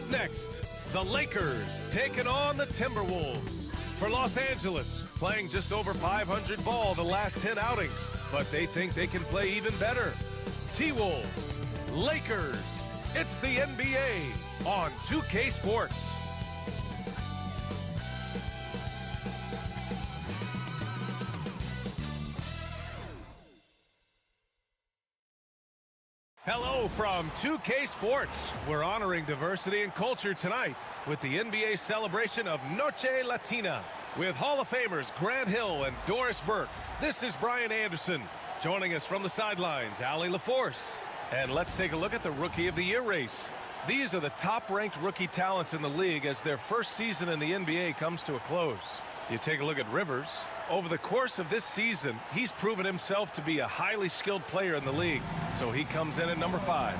Up next, the Lakers taking on the Timberwolves. For Los Angeles, playing just over 500 ball the last 10 outings, but they think they can play even better. T-Wolves, Lakers, it's the NBA on 2K Sports. Hello from 2K Sports. We're honoring diversity and culture tonight with the NBA celebration of Noche Latina with Hall of Famers Grant Hill and Doris Burke. This is Brian Anderson. Joining us from the sidelines, Allie LaForce. And let's take a look at the Rookie of the Year race. These are the top-ranked rookie talents in the league as their first season in the NBA comes to a close. You take a look at Rivers. Over the course of this season, he's proven himself to be a highly skilled player in the league, so he comes in at number 5.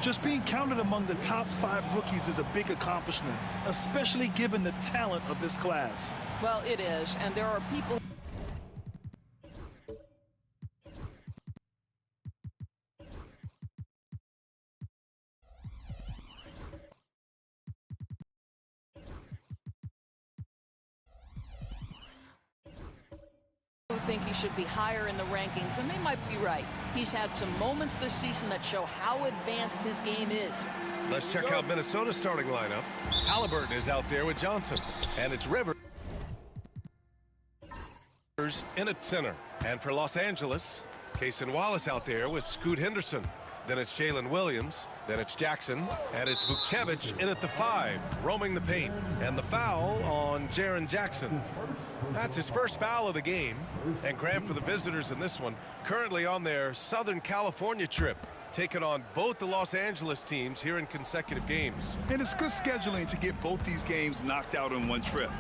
Just being counted among the top 5 rookies is a big accomplishment, especially given the talent of this class. Well, it is, and there are people who think he should be higher in the rankings, and they might be right. He's had some moments this season that show how advanced his game is. Let's check out Minnesota's starting lineup. Halliburton is out there with Johnson, and it's Rivers in at center. And for Los Angeles, Cason Wallace out there with Scoot Henderson. Then it's Jalen Williams. Then it's Jackson. And it's Vukcevic in at the 5, roaming the paint. And the foul on Jaren Jackson. That's his first foul of the game. And Grant for the visitors in this one, currently on their Southern California trip, taking on both the Los Angeles teams here in consecutive games. And it's good scheduling to get both these games knocked out on one trip.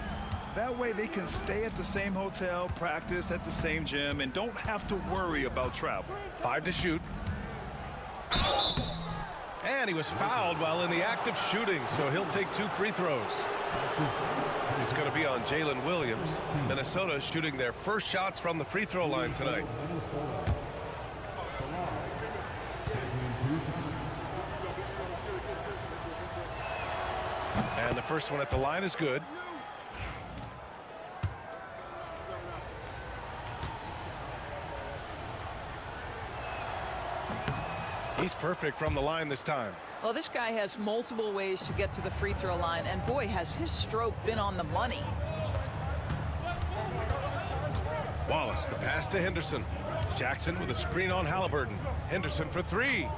That way they can stay at the same hotel, practice at the same gym, and don't have to worry about travel. 5 to shoot. And he was fouled while in the act of shooting, so he'll take 2 free throws. It's going to be on Jalen Williams. Minnesota shooting their first shots from the free throw line tonight. And the first one at the line is good. He's perfect from the line this time. Well, this guy has multiple ways to get to the free throw line, and boy, has his stroke been on the money. Wallace, the pass to Henderson. Jackson with a screen on Halliburton. Henderson for 3.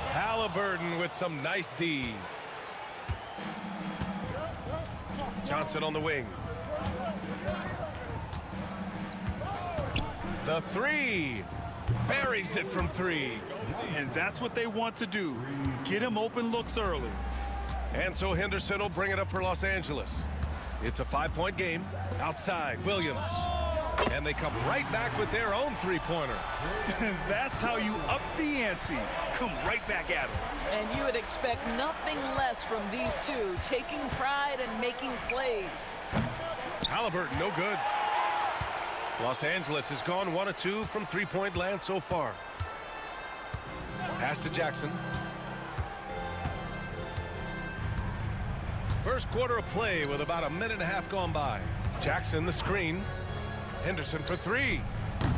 Halliburton with some nice D. Johnson on the wing. The 3. Buries it from 3. And that's what they want to do. Get him open looks early. And so Henderson will bring it up for Los Angeles. It's a 5-point game. Outside, Williams. And they come right back with their own 3-pointer. And that's how you up the ante. Come right back at him. And you would expect nothing less from these two, taking pride and making plays. Halliburton, no good. Los Angeles has gone 1 of 2 from 3-point land so far. Pass to Jackson. First quarter of play with about a minute and a half gone by. Jackson the screen. Henderson for 3.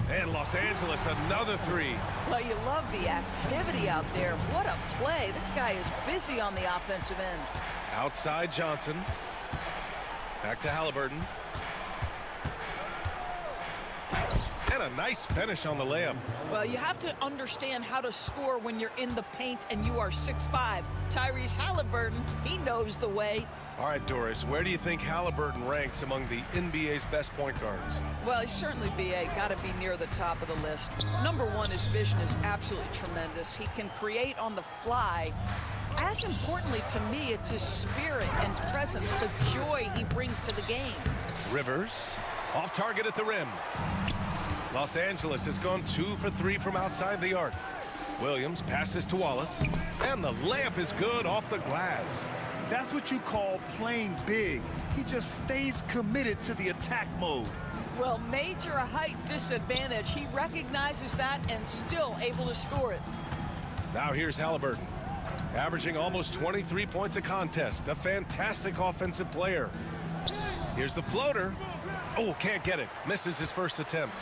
And Los Angeles another 3. Well, you love the activity out there. What a play. This guy is busy on the offensive end. Outside Johnson. Back to Halliburton. And a nice finish on the layup. Well, you have to understand how to score when you're in the paint and you are 6'5". Tyrese Halliburton, he knows the way. All right, Doris, where do you think Halliburton ranks among the NBA's best point guards? Well, he's certainly, B.A., got to be near the top of the list. Number 1, his vision is absolutely tremendous. He can create on the fly. As importantly to me, it's his spirit and presence, the joy he brings to the game. Rivers, off target at the rim. Los Angeles has gone 2 for 3 from outside the arc. Williams passes to Wallace, and the layup is good off the glass. That's what you call playing big. He just stays committed to the attack mode. Well, major height disadvantage. He recognizes that and still able to score it. Now here's Halliburton. averaging almost 23 points a contest. A fantastic offensive player. Here's the floater. Oh, can't get it. Misses his first attempt.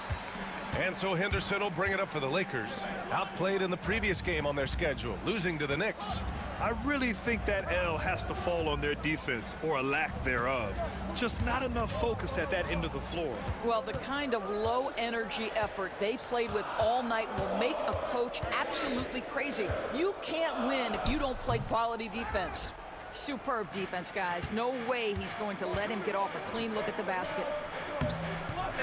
And so Henderson will bring it up for the Lakers. Outplayed in the previous game on their schedule, losing to the Knicks. I really think that L has to fall on their defense, or a lack thereof. Just not enough focus at that end of the floor. Well, the kind of low-energy effort they played with all night will make a coach absolutely crazy. You can't win if you don't play quality defense. Superb defense, guys. No way he's going to let him get off a clean look at the basket.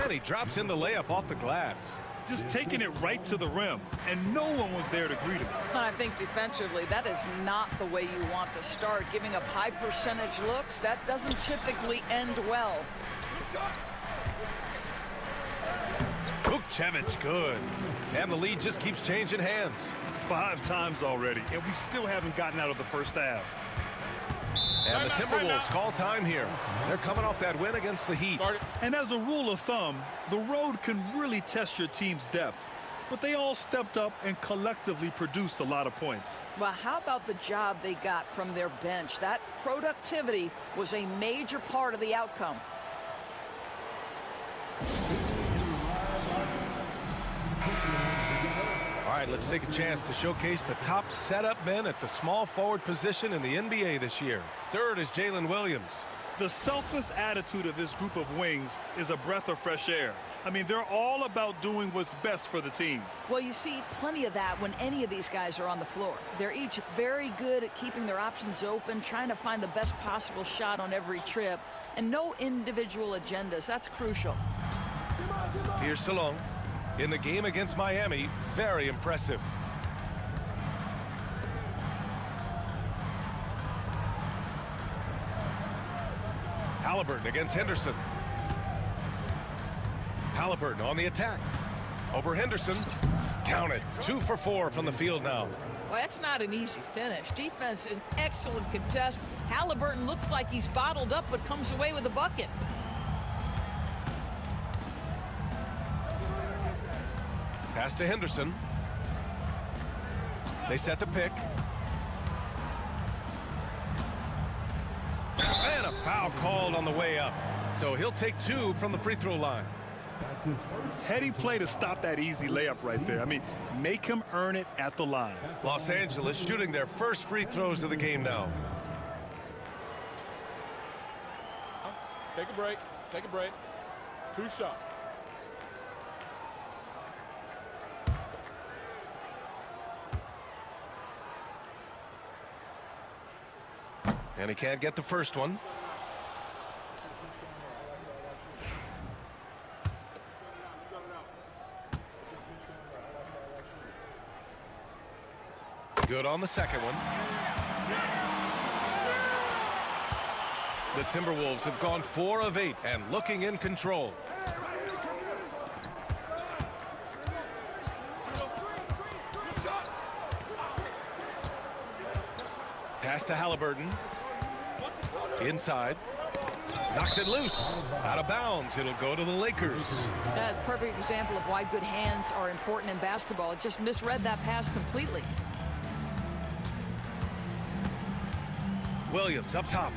And he drops in the layup off the glass. Just taking it right to the rim, and no one was there to greet him. I think defensively, that is not the way you want to start. Giving up high percentage looks, that doesn't typically end well. Vukcevic, good. And the lead just keeps changing hands. 5 times already, and we still haven't gotten out of the first half. And the Timberwolves call time here. They're coming off that win against the Heat. And as a rule of thumb, the road can really test your team's depth. But they all stepped up and collectively produced a lot of points. Well, how about the job they got from their bench? That productivity was a major part of the outcome. All right, let's take a chance to showcase the top setup men at the small forward position in the NBA this year. Third is Jalen Williams. The selfless attitude of this group of wings is a breath of fresh air. I mean, they're all about doing what's best for the team. Well, you see plenty of that when any of these guys are on the floor. They're each very good at keeping their options open, trying to find the best possible shot on every trip, and no individual agendas. That's crucial. Here's Salong. In the game against Miami, very impressive. Halliburton against Henderson. Halliburton on the attack. Over Henderson. Count it. 2 for 4 from the field now. Well, that's not an easy finish. Defense, an excellent contest. Halliburton looks like he's bottled up, but comes away with a bucket. Pass to Henderson. They set the pick. And a foul called on the way up. So he'll take 2 from the free throw line. Heady play to stop that easy layup right there. I mean, make him earn it at the line. Los Angeles shooting their first free throws of the game now. Take a break. Take a break. 2 shots. And he can't get the first one. Good on the second one. The Timberwolves have gone 4 of 8 and looking in control. Pass to Halliburton. Inside. Knocks it loose. Out of bounds. It'll go to the Lakers. That's a perfect example of why good hands are important in basketball. It just misread that pass completely. Williams up top.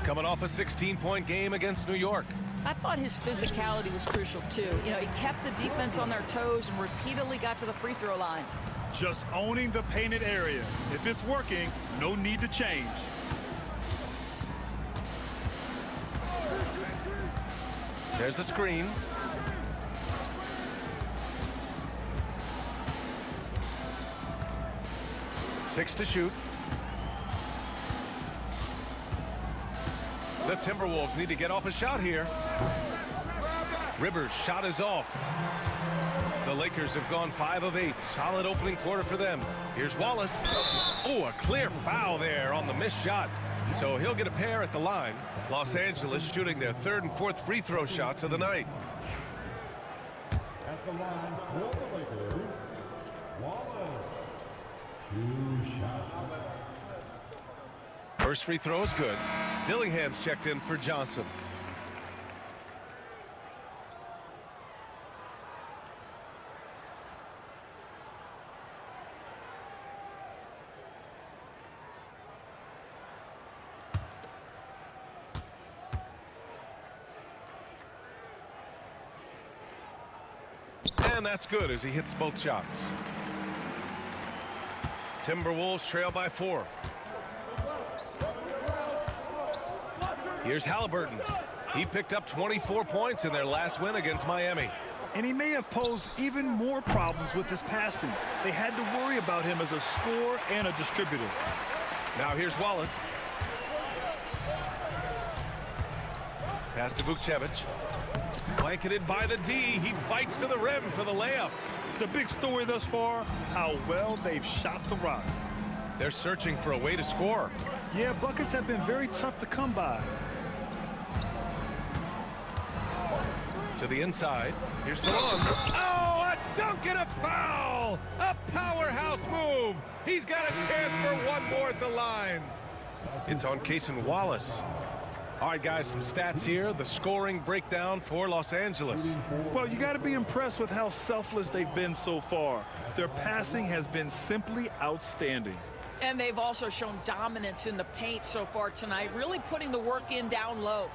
Coming off a 16-point game against New York. I thought his physicality was crucial, too. You know, he kept the defense on their toes and repeatedly got to the free throw line. Just owning the painted area. If it's working, no need to change. There's a screen. Six to shoot. The Timberwolves need to get off a shot here. Rivers' shot is off. The Lakers have gone 5 of 8. Solid opening quarter for them. Here's Wallace. Oh, a clear foul there on the missed shot. So he'll get a pair at the line. Los Angeles shooting their 3rd and 4th free throw shots of the night. At the line for the Lakers, Wallace. 2 shots. First free throw is good. Dillingham's checked in for Johnson. And that's good as he hits both shots. Timberwolves trail by 4. Here's Halliburton. He picked up 24 points in their last win against Miami. And he may have posed even more problems with his passing. They had to worry about him as a scorer and a distributor. Now here's Wallace. Pass to Vukcevic. Blanketed by the D. He fights to the rim for the layup. The big story thus far, how well they've shot the rock. They're searching for a way to score. Yeah, buckets have been very tough to come by. To the inside. Here's the long. Oh, a dunk and a foul! A powerhouse move! He's got a chance for one more at the line. It's on Cason Wallace. All right, guys, some stats here. The scoring breakdown for Los Angeles. Well, you got to be impressed with how selfless they've been so far. Their passing has been simply outstanding. And they've also shown dominance in the paint so far tonight, really putting the work in down low.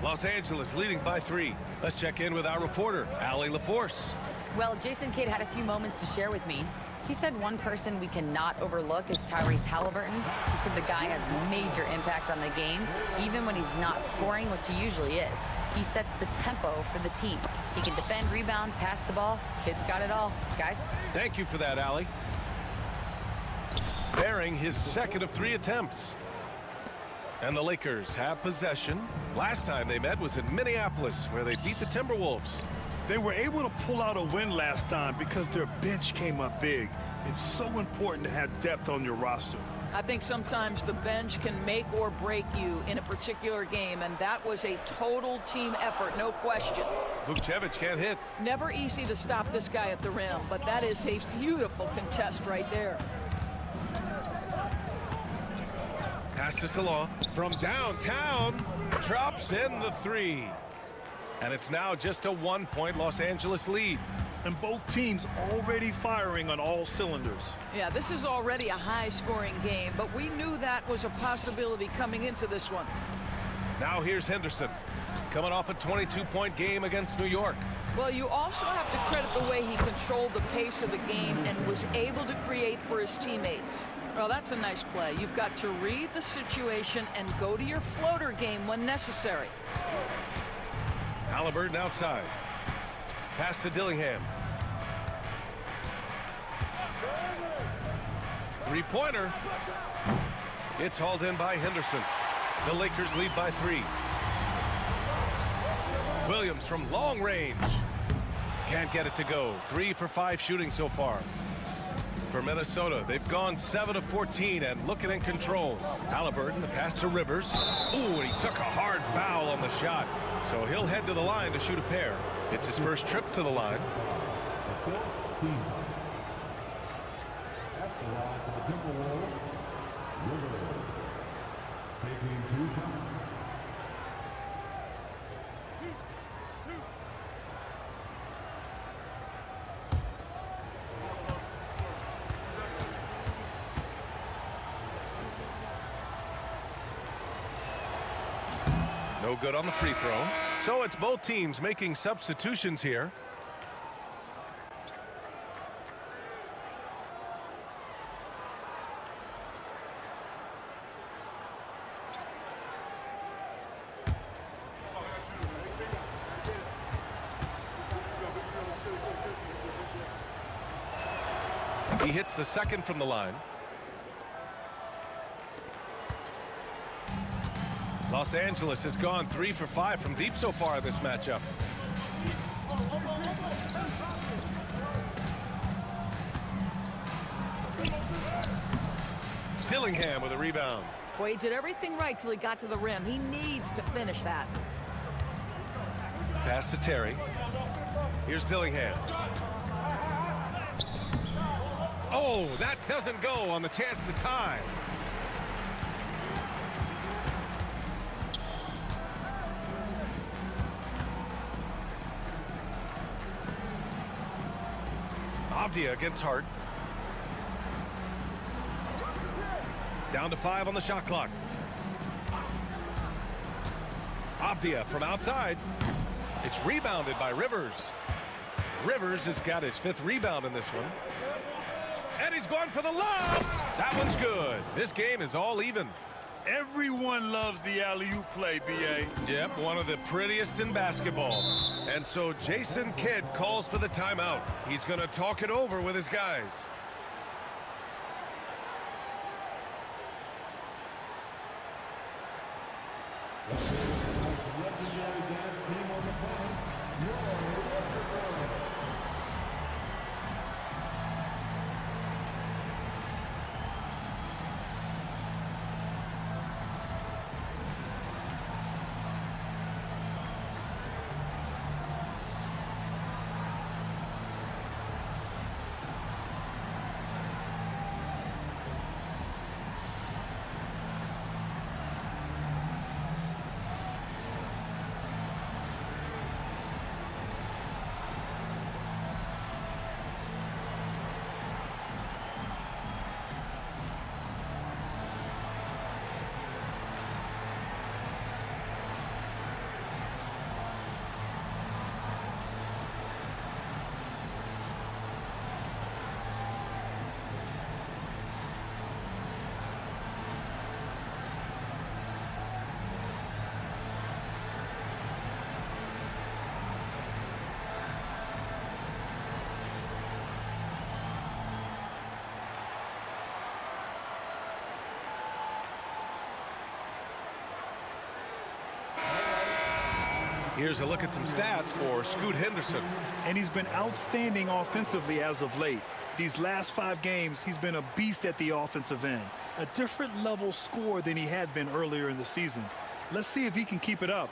Los Angeles leading by 3. Let's check in with our reporter, Allie LaForce. Well, Jason Kidd had a few moments to share with me. He said one person we cannot overlook is Tyrese Halliburton. He said the guy has major impact on the game, even when he's not scoring, which he usually is. He sets the tempo for the team. He can defend, rebound, pass the ball. Kid's got it all. Guys? Thank you for that, Allie. Bearing his second of 3 attempts. And the Lakers have possession. Last time they met was in Minneapolis, where they beat the Timberwolves. They were able to pull out a win last time because their bench came up big. It's so important to have depth on your roster. I think sometimes the bench can make or break you in a particular game, and that was a total team effort, no question. Vukcevic can't hit. Never easy to stop this guy at the rim, but that is a beautiful contest right there. Pass to Salon from downtown, drops in the 3. And it's now just a 1-point Los Angeles lead. And both teams already firing on all cylinders. Yeah, this is already a high-scoring game, but we knew that was a possibility coming into this one. Now here's Henderson, coming off a 22-point game against New York. Well, you also have to credit the way he controlled the pace of the game and was able to create for his teammates. Well, that's a nice play. You've got to read the situation and go to your floater game when necessary. Halliburton outside. Pass to Dillingham. Three-pointer. It's hauled in by Henderson. The Lakers lead by 3. Williams from long range. Can't get it to go. 3 for 5 shooting so far. For Minnesota, they've gone 7 of 14 and looking in control. Halliburton, the pass to Rivers. Ooh, and he took a hard foul on the shot. So he'll head to the line to shoot a pair. It's his first trip to the line. The 14. At the line for the Timberwolves, Rivers taking 2 shots. No good on the free throw. So it's both teams making substitutions here. He hits the second from the line. Los Angeles has gone 3 for 5 from deep so far in this matchup. Dillingham with a rebound. Boy, he did everything right till he got to the rim. He needs to finish that. Pass to Terry. Here's Dillingham. Oh, that doesn't go on the chance to tie. Avdia against Hart. Down to 5 on the shot clock. Avdia from outside. It's rebounded by Rivers. Rivers has got his 5th rebound in this one. And he's going for the lob. That one's good. This game is all even. Everyone loves the alley-oop play, B.A. Yep, one of the prettiest in basketball. And so Jason Kidd calls for the timeout. He's going to talk it over with his guys. Here's a look at some stats for Scoot Henderson. And he's been outstanding offensively as of late. These last 5 games, he's been a beast at the offensive end. A different level scorer than he had been earlier in the season. Let's see if he can keep it up.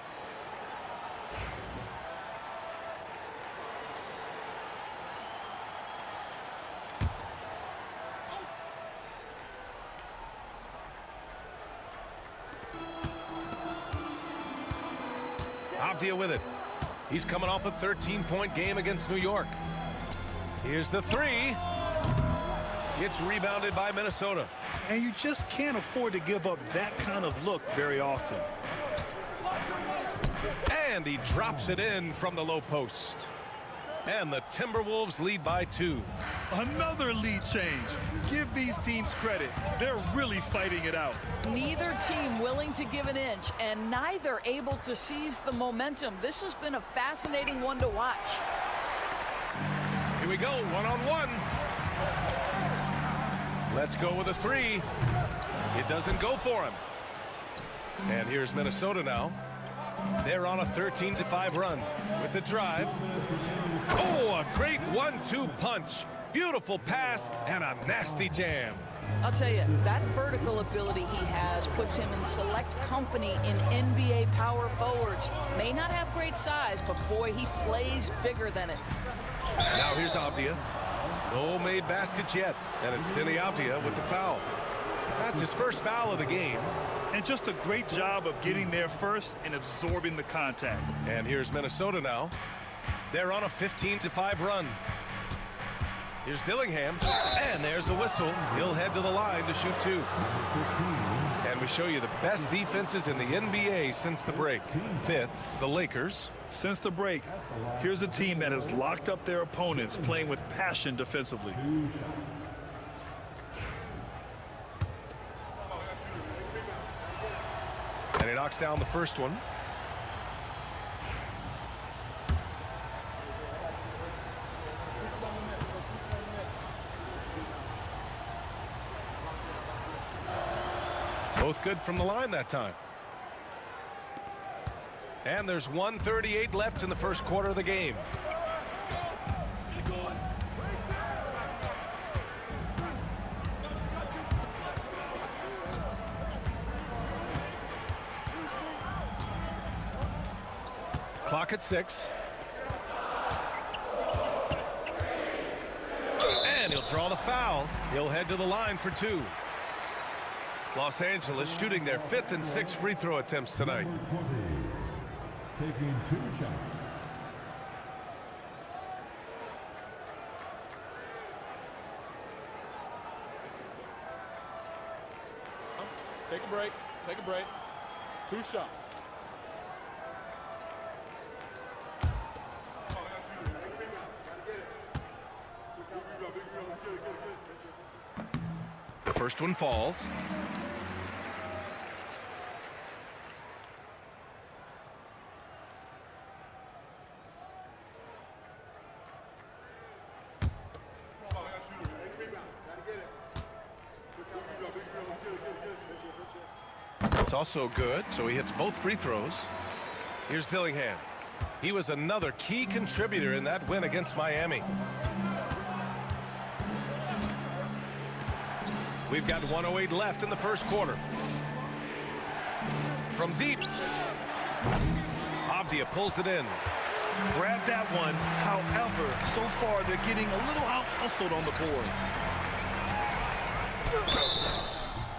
Avdia with it. He's coming off a 13-point game against New York. Here's the 3. It's rebounded by Minnesota. And you just can't afford to give up that kind of look very often. And he drops it in from the low post. And the Timberwolves lead by 2. Another lead change. Give these teams credit. They're really fighting it out. Neither team willing to give an inch, and neither able to seize the momentum. This has been a fascinating one to watch. Here we go, one-on-one. Let's go with a 3. It doesn't go for him. And here's Minnesota now. They're on a 13-5 run with the drive. Oh, a great 1-2 punch. Beautiful pass and a nasty jam. I'll tell you, that vertical ability he has puts him in select company in NBA power forwards. May not have great size, but boy, he plays bigger than it. Now here's Avdia. No made baskets yet, and it's Denny Avdia with the foul. That's his first foul of the game. And just a great job of getting there first and absorbing the contact. And here's Minnesota now. They're on a 15-5 run. Here's Dillingham, and there's a whistle. He'll head to the line to shoot 2. And we show you the best defenses in the NBA since the break. 5th, the Lakers. Since the break, here's a team that has locked up their opponents, playing with passion defensively. And he knocks down the first one. Both good from the line that time. And there's 1:38 left in the first quarter of the game. Clock at 6. And he'll draw the foul. He'll head to the line for 2. Los Angeles shooting their 5th and 6th free throw attempts tonight. Number 20, taking 2 shots. Take a break. Take a break. 2 shots. The first one falls. It's also good, so he hits both free throws. Here's Dillingham. He was another key contributor in that win against Miami. We've got 1:08 left in the first quarter. From deep, Avdia pulls it in. Grab that one. However, so far they're getting a little out-hustled on the boards.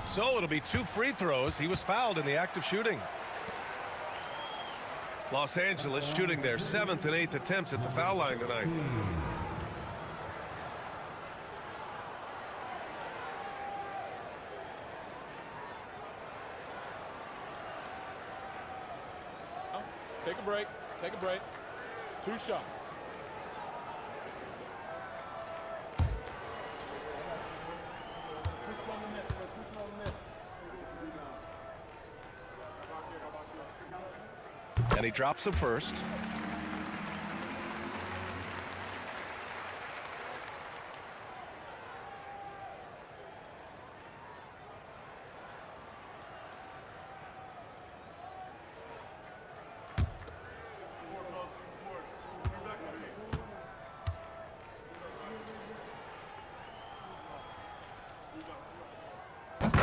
So it'll be 2 free throws. He was fouled in the act of shooting. Los Angeles shooting their 7th and 8th attempts at the foul line tonight. Take a break. Take a break. 2 shots. And he drops the first.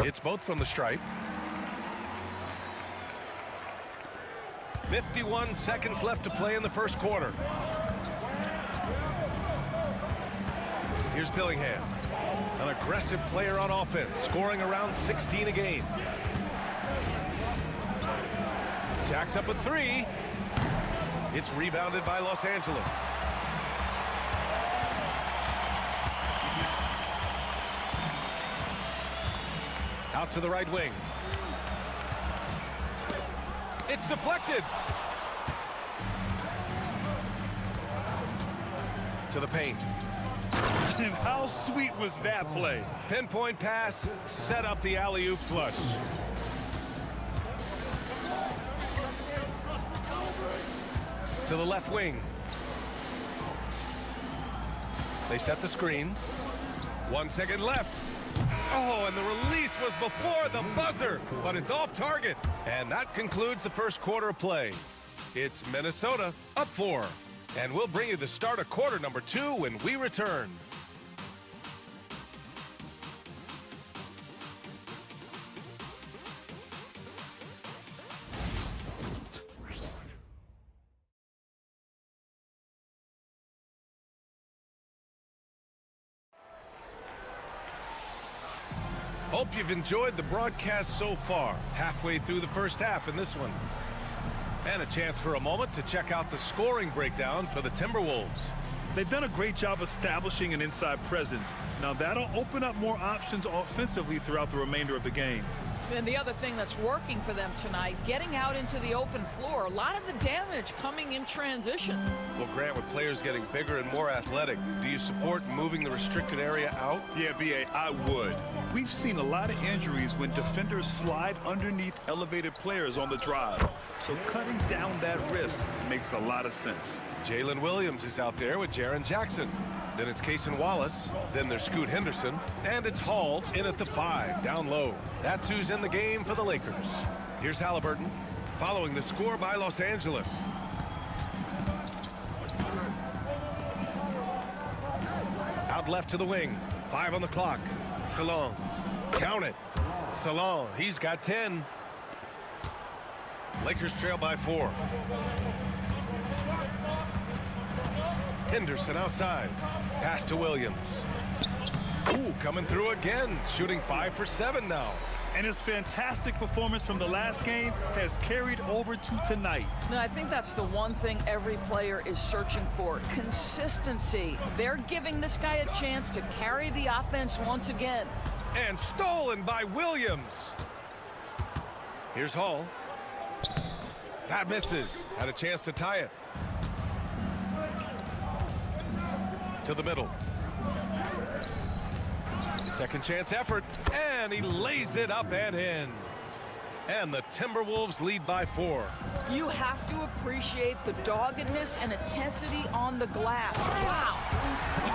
It's both from the stripe. 51 seconds left to play in the first quarter. Here's Dillingham, an aggressive player on offense, scoring around 16 a game. Jacks up a 3. It's rebounded by Los Angeles. Out to the right wing. It's deflected. To the paint. And how sweet was that play? Pinpoint pass, set up the alley-oop flush. To the left wing. They set the screen. 1 second left. Oh, and the release was before the buzzer, but it's off target. And that concludes the first quarter of play. It's Minnesota up 4. And we'll bring you the start of quarter number 2 when we return. Hope you've enjoyed the broadcast so far. Halfway through the first half in this one. And a chance for a moment to check out the scoring breakdown for the Timberwolves. They've done a great job establishing an inside presence. Now that'll open up more options offensively throughout the remainder of the game. And the other thing that's working for them tonight, getting out into the open floor. A lot of the damage coming in transition. Well, Grant, with players getting bigger and more athletic, do you support moving the restricted area out? Yeah, B.A., I would. We've seen a lot of injuries when defenders slide underneath elevated players on the drive. So cutting down that risk makes a lot of sense. Jalen Williams is out there with Jaren Jackson. Then it's Cason Wallace. Then there's Scoot Henderson. And it's Hall in at the 5, down low. That's who's in the game for the Lakers. Here's Halliburton, following the score by Los Angeles. Out left to the wing. 5 on the clock. Salon. Count it. Salon. He's got 10. Lakers trail by 4. Henderson outside. Pass to Williams. Ooh, coming through again. Shooting 5 for 7 now. And his fantastic performance from the last game has carried over to tonight. No, I think that's the one thing every player is searching for. Consistency. They're giving this guy a chance to carry the offense once again. And stolen by Williams. Here's Hall. That misses. Had a chance to tie it. To the middle. Second chance effort, and he lays it up and in. And the Timberwolves lead by 4. You have to appreciate the doggedness and intensity on the glass. Wow.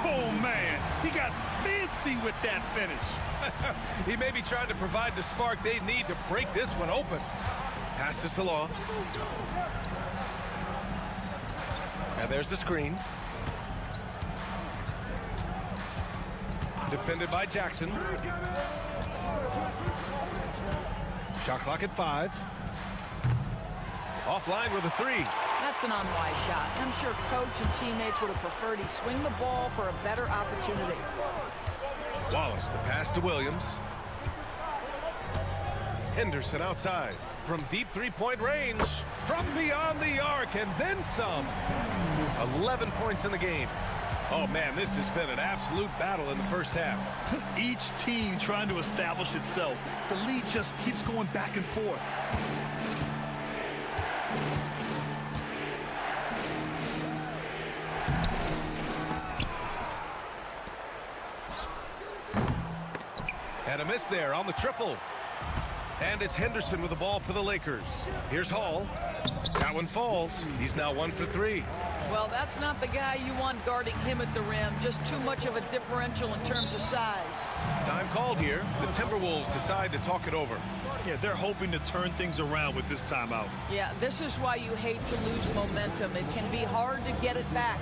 Oh, man. He got fancy with that finish. He may be trying to provide the spark they need to break this one open. Pass to Salah. And there's the screen. Defended by Jackson. Shot clock at 5. Offline with a 3. That's an unwise shot. I'm sure coach and teammates would have preferred he swing the ball for a better opportunity. Wallace, the pass to Williams. Henderson outside. From deep three-point range. From beyond the arc, and then some. 11 points in the game. Oh, man, this has been an absolute battle in the first half. Each team trying to establish itself. The lead just keeps going back and forth. And a miss there on the triple. And it's Henderson with the ball for the Lakers. Here's Hall. That one falls. He's now 1 for 3. Well, that's not the guy you want guarding him at the rim. Just too much of a differential in terms of size. Time called here. The Timberwolves decide to talk it over. Yeah, they're hoping to turn things around with this timeout. Yeah, this is why you hate to lose momentum. It can be hard to get it back.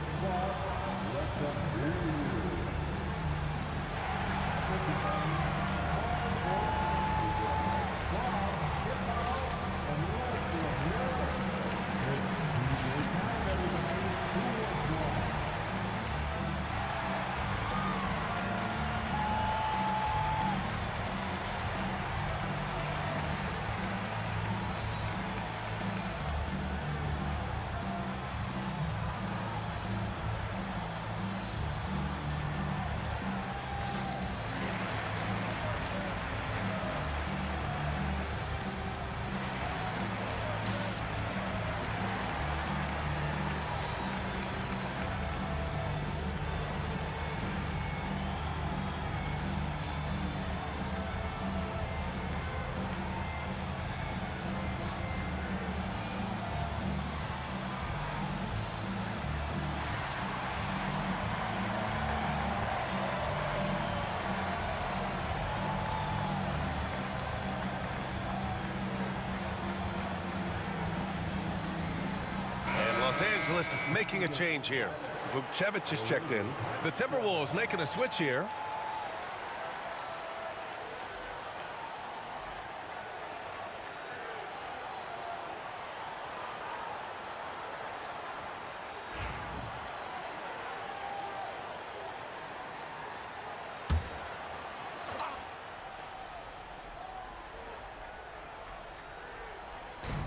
Los Angeles making a change here. Vucevic is checked in. The Timberwolves making a switch here.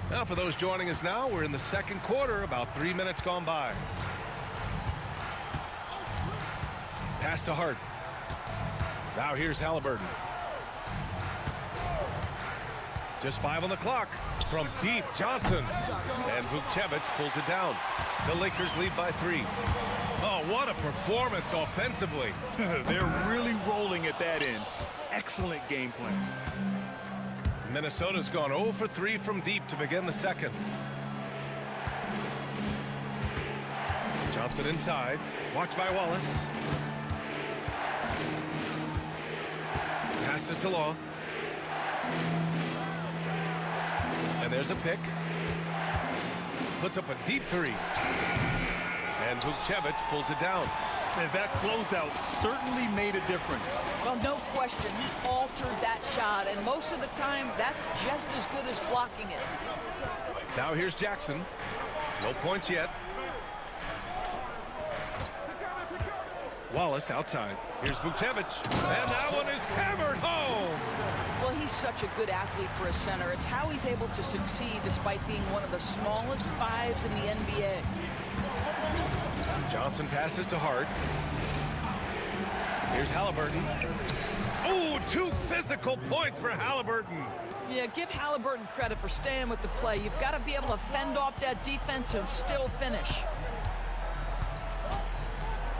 Now, for those joining us now, we're in the second quarter, about 3 minutes gone by. Pass to Hart. Now here's Halliburton. Just 5 on the clock. From deep, Johnson. And Vucevic pulls it down. The Lakers lead by 3. Oh, what a performance offensively. They're really rolling at that end. Excellent game plan. Minnesota's gone 0 for 3 from deep to begin the second. Johnson inside. Watched by Wallace. Pass to Salah. And there's a pick. Puts up a deep 3. And Vucevic pulls it down. And that closeout certainly made a difference. Well, no question, he altered that shot, and most of the time, that's just as good as blocking it. Now here's Jackson. No points yet. Wallace outside. Here's Vucevic. And that one is hammered home. Well, he's such a good athlete for a center. It's how he's able to succeed despite being one of the smallest 5s in the NBA. Johnson passes to Hart. Here's Halliburton. Oh, 2 physical points for Halliburton. Yeah, give Halliburton credit for staying with the play. You've got to be able to fend off that defense and still finish.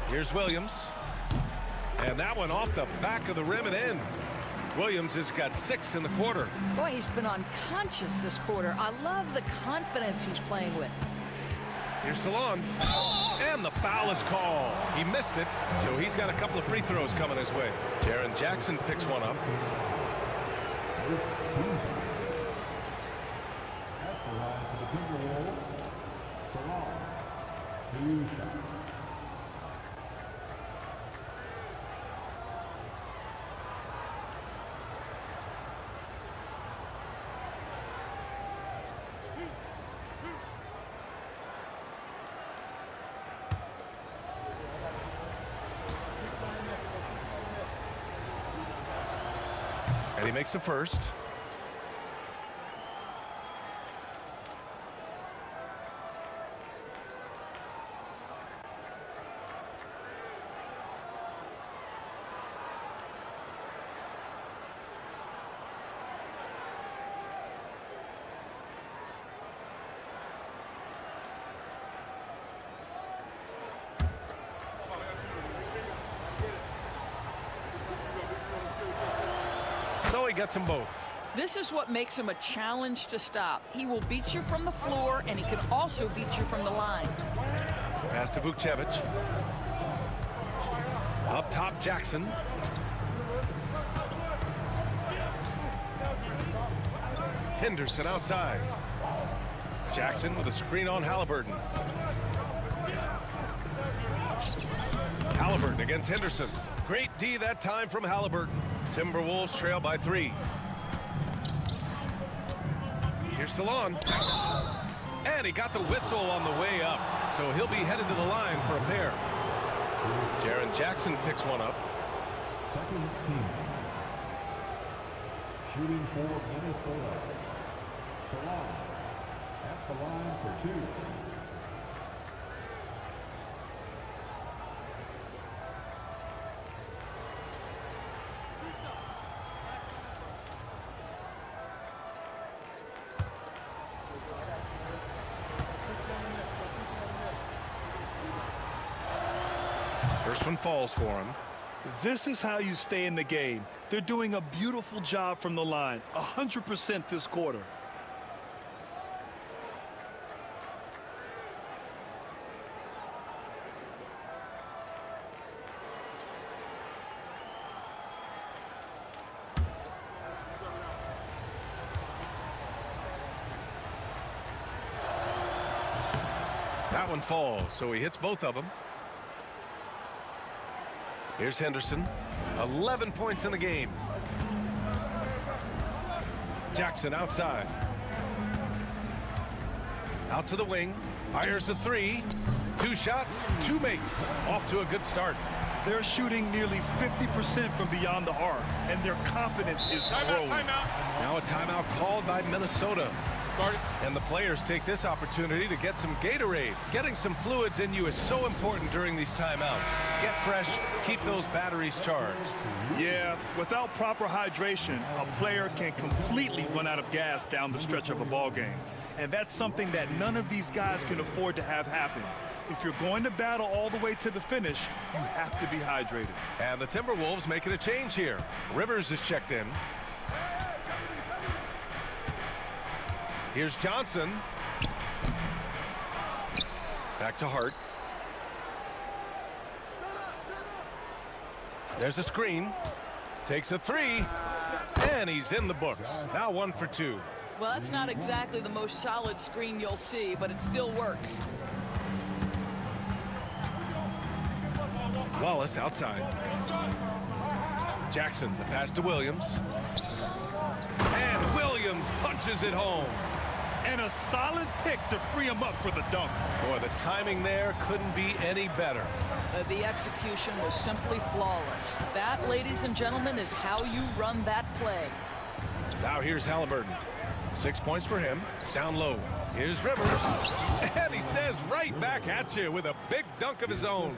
Here's Williams. And that one off the back of the rim and in. Williams has got 6 in the quarter. Boy, he's been unconscious this quarter. I love the confidence he's playing with. Here's Salon. And the foul is called. He missed it, so he's got a couple of free throws coming his way. Jaren Jackson picks one up. At the line for the Timberwolves, Salon, 2 shots. And he makes the first. So he gets them both. This is what makes him a challenge to stop. He will beat you from the floor, and he can also beat you from the line. Pass to Vukcevic. Up top, Jackson. Henderson outside. Jackson with a screen on Halliburton. Halliburton against Henderson. Great D that time from Halliburton. Timberwolves trail by 3. Here's Salon. And he got the whistle on the way up, so he'll be headed to the line for a pair. Jaren Jackson picks one up. Second team. Shooting for Minnesota, Salon, at the line for 2. First one falls for him. This is how you stay in the game. They're doing a beautiful job from the line, 100% this quarter. That one falls, so he hits both of them. Here's Henderson. 11 points in the game. Jackson outside. Out to the wing. Fires the 3. 2 shots, 2 makes. Off to a good start. They're shooting nearly 50% from beyond the arc, and their confidence is growing. Timeout. Now a timeout called by Minnesota. Guard it. And the players take this opportunity to get some Gatorade. Getting some fluids in you is so important during these timeouts. Get fresh, keep those batteries charged. Yeah, without proper hydration, a player can completely run out of gas down the stretch of a ball game. And that's something that none of these guys can afford to have happen. If you're going to battle all the way to the finish, you have to be hydrated. And the Timberwolves making a change here. Rivers is checked in. Here's Johnson. Back to Hart. There's a screen. Takes a 3. And he's in the books. Now 1 for 2. Well, that's not exactly the most solid screen you'll see, but it still works. Wallace outside. Jackson, the pass to Williams. And Williams punches it home. And a solid pick to free him up for the dunk. Boy, the timing there couldn't be any better. The execution was simply flawless. That, ladies and gentlemen, is how you run that play. Now here's Halliburton. 6 points for him. Down low. Here's Rivers. And he says right back at you with a big dunk of his own.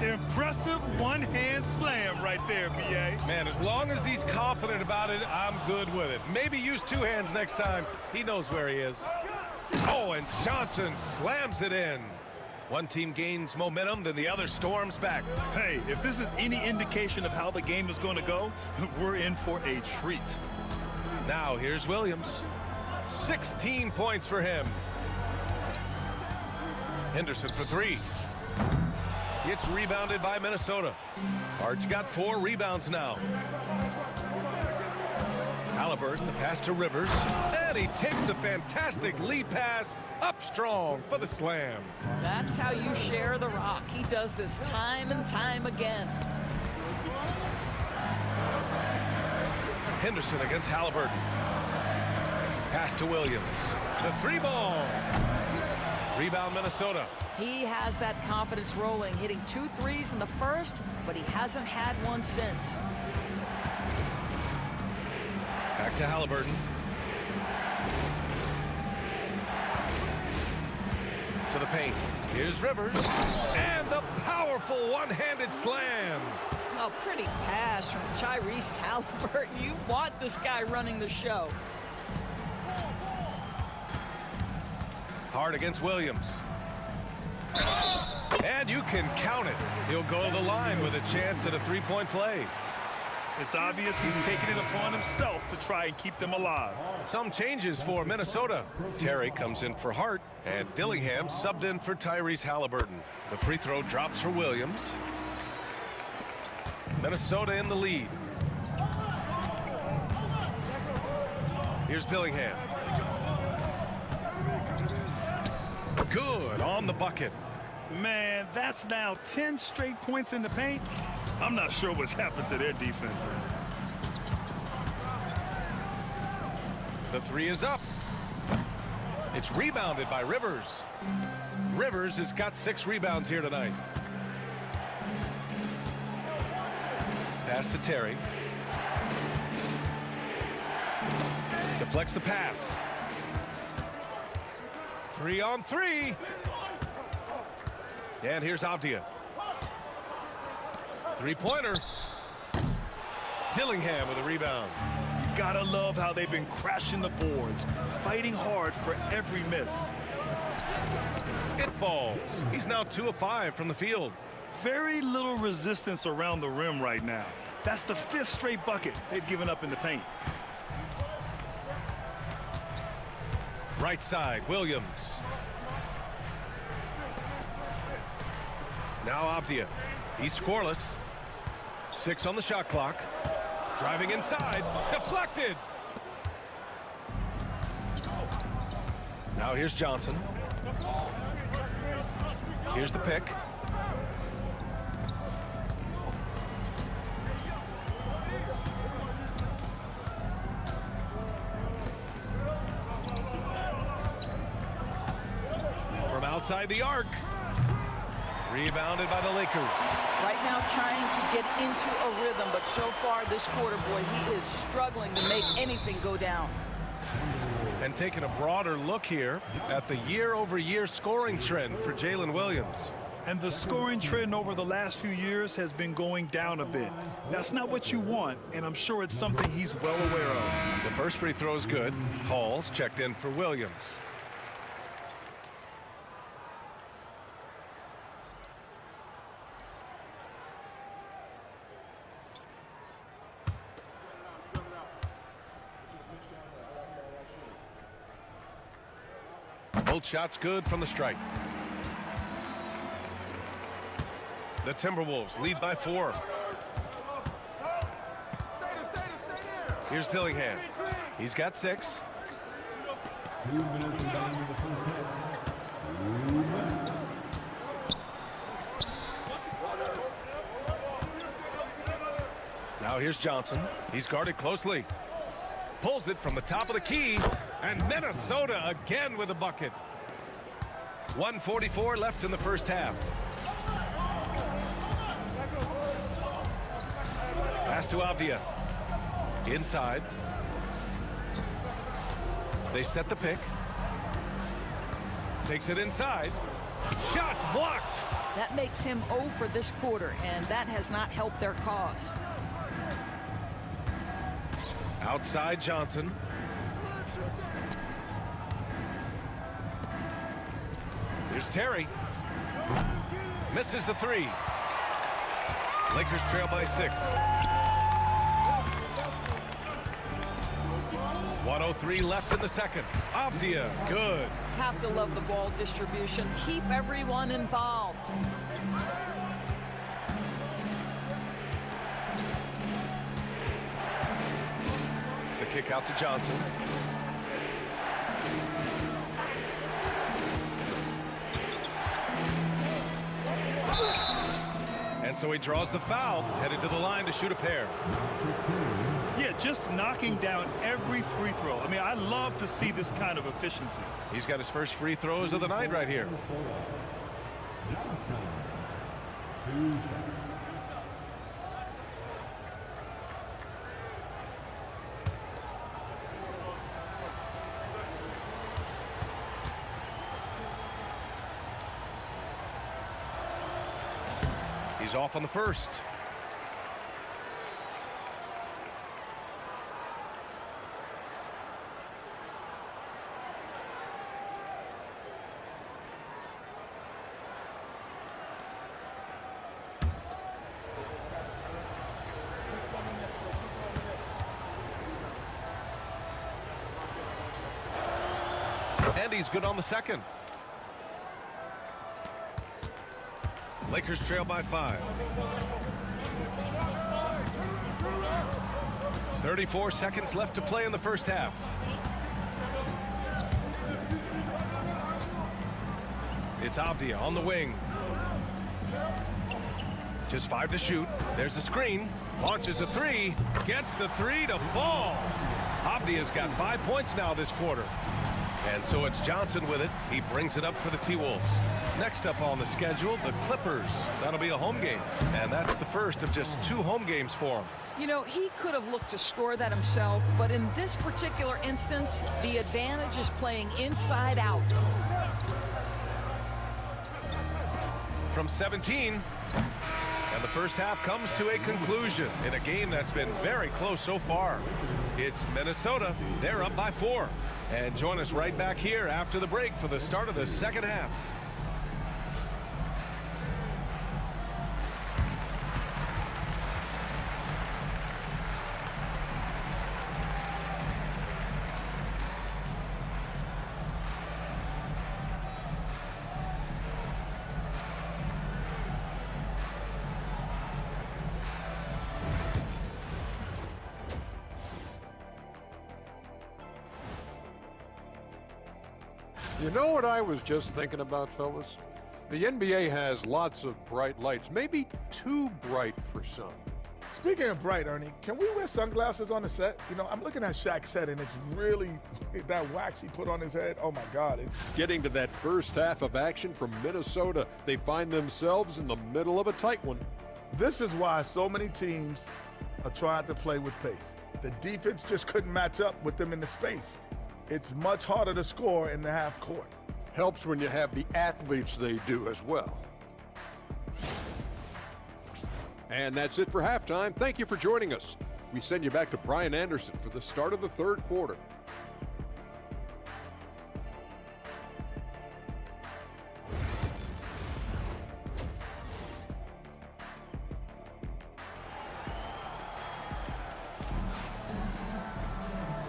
Impressive one-hand slam right there, B.A. Man, as long as he's confident about it, I'm good with it. Maybe use two hands next time. He knows where he is. Oh, and Johnson slams it in. One team gains momentum, then the other storms back. Hey, if this is any indication of how the game is going to go, we're in for a treat. Now here's Williams. 16 points for him. Henderson for three. It's rebounded by Minnesota. Hart's got 4 rebounds now. Halliburton, the pass to Rivers, and he takes the fantastic lead pass up strong for the slam. That's how you share the rock. He does this time and time again. Henderson against Halliburton. Pass to Williams. The 3-ball. Rebound Minnesota. He has that confidence rolling, hitting 2 threes in the first, but he hasn't had one since. Back to Halliburton. To the paint. Here's Rivers. And the powerful one-handed slam. A pretty pass from Tyrese Halliburton. You want this guy running the show. Hart against Williams. And you can count it. He'll go to the line with a chance at a 3-point play. It's obvious he's taking it upon himself to try and keep them alive. Some changes for Minnesota. Terry comes in for Hart, and Dillingham subbed in for Tyrese Halliburton. The free throw drops for Williams. Minnesota in the lead. Here's Dillingham. Good on the bucket. Man, that's now 10 straight points in the paint. I'm not sure what's happened to their defense, man. The 3 is up. It's rebounded by Rivers. Rivers has got 6 rebounds here tonight. Pass to Terry. Deflects the pass. 3 on 3. And here's Avdia. 3-pointer. Dillingham with a rebound. You gotta love how they've been crashing the boards, fighting hard for every miss. It falls. He's now 2 of 5 from the field. Very little resistance around the rim right now. That's the 5th straight bucket they've given up in the paint. Right side, Williams. Now Avdia. He's scoreless. 6 on the shot clock. Driving inside. Deflected. Now here's Johnson. Here's the pick. From outside the arc. Rebounded by the Lakers. Right now trying to get into a rhythm, but so far this quarter, boy, he is struggling to make anything go down. And taking a broader look here at the year-over-year scoring trend for Jalen Williams. And the scoring trend over the last few years has been going down a bit. That's not what you want, and I'm sure it's something he's well aware of. The first free throw is good. Hall's checked in for Williams. Both shots good from the stripe. The Timberwolves lead by 4. Here's Dillingham. He's got 6. 2 minutes remaining in the first half. 2 minutes. Now here's Johnson. He's guarded closely. Pulls it from the top of the key. And Minnesota again with a bucket. 1:44 left in the first half. Pass to Avdia. Inside. They set the pick. Takes it inside. Shots blocked. That makes him 0 for this quarter, and that has not helped their cause. Outside Johnson. Here's Terry. Misses the three. Lakers trail by 6. 1:03 left in the second. Avdia, good. Have to love the ball distribution. Keep everyone involved. The kick out to Johnson. And so he draws the foul, headed to the line to shoot a pair. Yeah, just knocking down every free throw. I mean, I love to see this kind of efficiency. He's got his first free throws of the night right here. Johnson, 2 shots. He's off on the first. And he's good on the second. Lakers trail by 5. 34 seconds left to play in the first half. It's Avdia on the wing. Just 5 to shoot. There's a screen. Launches a 3. Gets the 3 to fall. Avdia's got 5 points now this quarter. And so it's Johnson with it. He brings it up for the T-Wolves. Next up on the schedule, the Clippers. That'll be a home game. And that's the first of just 2 home games for him. You know, he could have looked to score that himself, but in this particular instance, the advantage is playing inside out. From 17. And the first half comes to a conclusion in a game that's been very close so far. It's Minnesota. They're up by 4. And join us right back here after the break for the start of the second half. You know what I was just thinking about, fellas? The NBA has lots of bright lights, maybe too bright for some. Speaking of bright, Ernie, can we wear sunglasses on the set? You know, I'm looking at Shaq's head, and it's really that wax he put on his head. Oh, my God. It's Getting to that first half of action from Minnesota, they find themselves in the middle of a tight one. This is why so many teams are trying to play with pace. The defense just couldn't match up with them in the space. It's much harder to score in the half court. Helps when you have the athletes they do as well. And that's it for halftime. Thank you for joining us. We send you back to Brian Anderson for the start of the third quarter.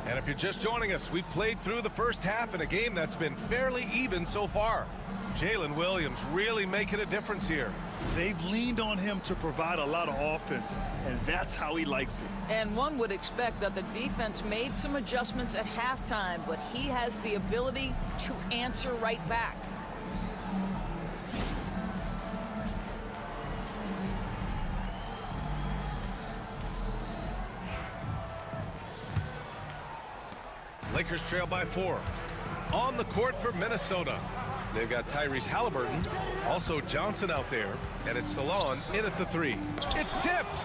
And if you're just joining us, we've played through the first half in a game that's been fairly even so far. Jalen Williams really making a difference here. They've leaned on him to provide a lot of offense, and that's how he likes it. And one would expect that the defense made some adjustments at halftime, but he has the ability to answer right back. Lakers trail by 4. On the court for Minnesota. They've got Tyrese Halliburton, also Johnson out there, and it's Salon in at the 3. It's tipped.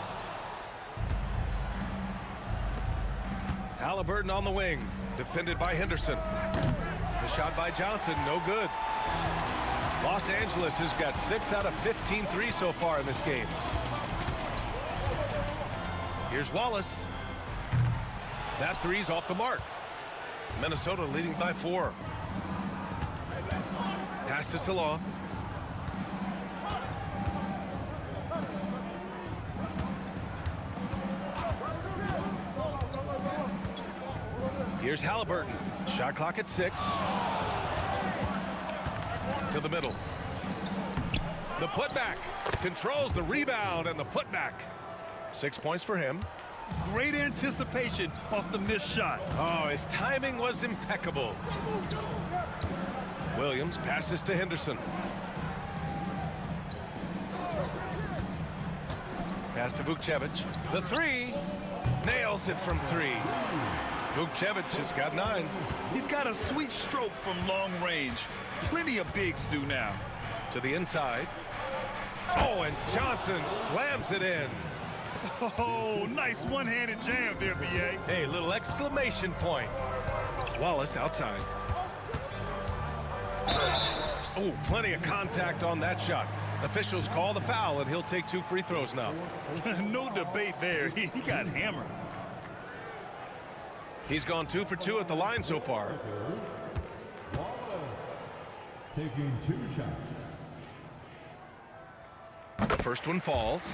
Halliburton on the wing, defended by Henderson. The shot by Johnson, no good. Los Angeles has got 6 out of 15 threes so far in this game. Here's Wallace. That three's off the mark. Minnesota leading by 4. Pass to Salah. Here's Halliburton. Shot clock at 6. To the middle. The putback. Controls the rebound and the putback. 6 points for him. Great anticipation off the missed shot. Oh, his timing was impeccable. Williams passes to Henderson. Pass to Vukcevic. The 3. Nails it from 3. Vukcevic has got 9. He's got a sweet stroke from long range. Plenty of bigs do now. To the inside. Oh, and Johnson slams it in. Oh, nice one-handed jam there, B.A. Hey, little exclamation point. Wallace outside. Oh, plenty of contact on that shot. Officials call the foul, and he'll take 2 free throws now. No debate there. He got hammered. He's gone 2 for 2 at the line so far. Taking 2 shots. The first one falls.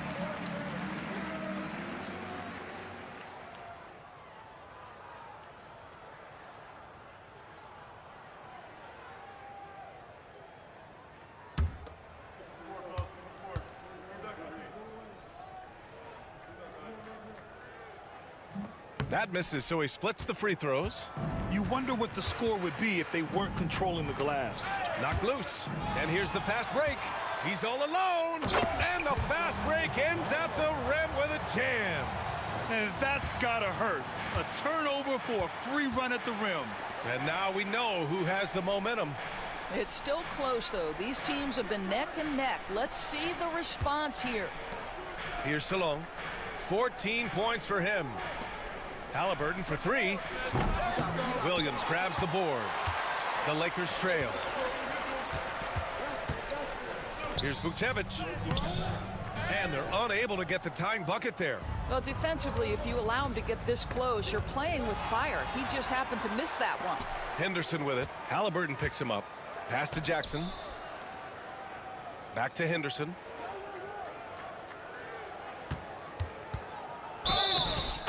That misses, so he splits the free throws. You wonder what the score would be if they weren't controlling the glass. Knocked loose. And here's the fast break. He's all alone. And the fast break ends at the rim with a jam. And that's gotta hurt. A turnover for a free run at the rim. And now we know who has the momentum. It's still close, though. These teams have been neck and neck. Let's see the response here. Here's Salong. 14 points for him. Halliburton for 3. Williams grabs the board. The Lakers trail. Here's Vukcevic. And they're unable to get the tying bucket there. Well, defensively, if you allow him to get this close, you're playing with fire. He just happened to miss that one. Henderson with it. Halliburton picks him up. Pass to Jackson. Back to Henderson.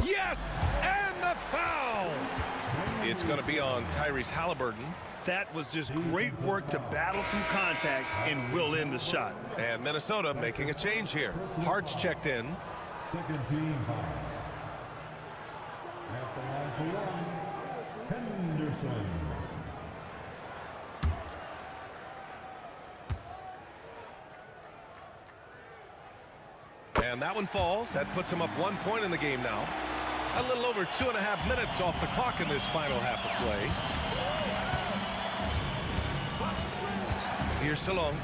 Yes! And the foul! It's going to be on Tyrese Halliburton. That was just great work to battle through contact and will end the shot. And Minnesota making a change here. Hart's checked in. Second team foul. At the line for 1, Henderson. And that one falls. That puts him up 1 point in the game now. A little over 2.5 minutes off the clock in this final half of play. Here's Salong.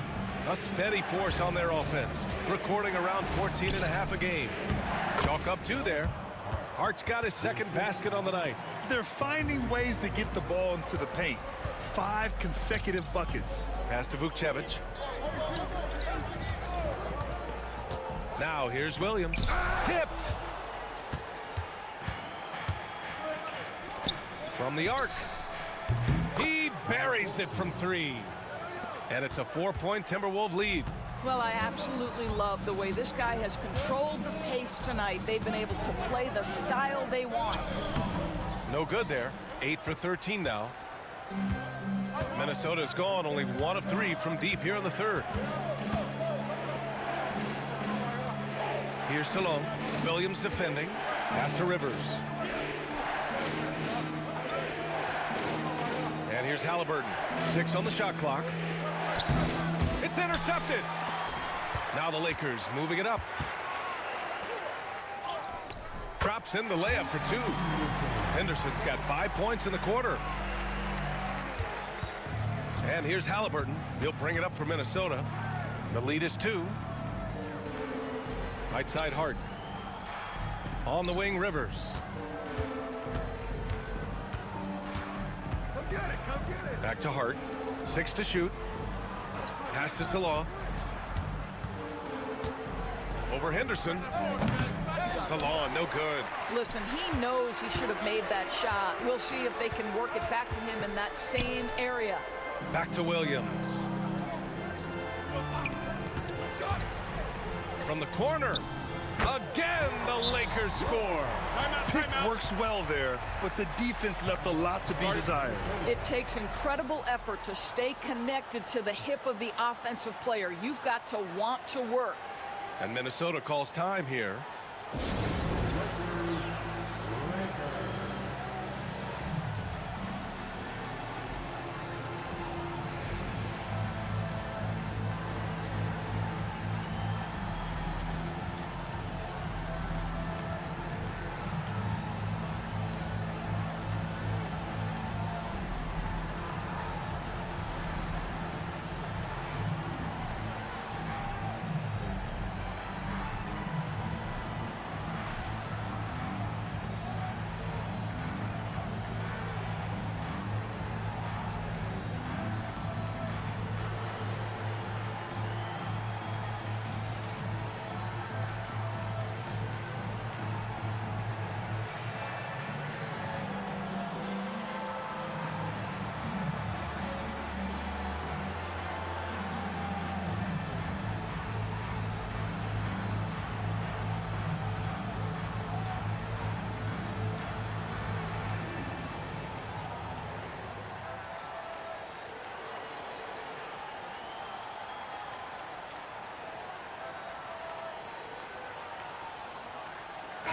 A steady force on their offense. Recording around 14.5 a game. Chalk up 2 there. Hart's got his second basket on the night. They're finding ways to get the ball into the paint. 5 consecutive buckets. Pass to Vukcevic. Now here's Williams. Tipped. From the arc. He buries it from 3. And it's a 4-point Timberwolves lead. Well, I absolutely love the way this guy has controlled the pace tonight. They've been able to play the style they want. No good there. 8 for 13 now. Minnesota's gone only 1 of 3 from deep here in the third. Here's Salong. Williams defending. Pass to Rivers. And here's Halliburton. 6 on the shot clock. It's intercepted. Now the Lakers moving it up. Drops in the layup for 2. Henderson's got 5 points in the quarter. And here's Halliburton. He'll bring it up for Minnesota. The lead is 2. Right side Hart. On the wing, Rivers. Back to Hart. 6 to shoot. Pass to Salon. Over Henderson. Salon, no good. Listen, he knows he should have made that shot. We'll see if they can work it back to him in that same area. Back to Williams. From the corner. Again, the Lakers score. Pick works well there, but the defense left a lot to be desired. It takes incredible effort to stay connected to the hip of the offensive player. You've got to want to work. And Minnesota calls time here.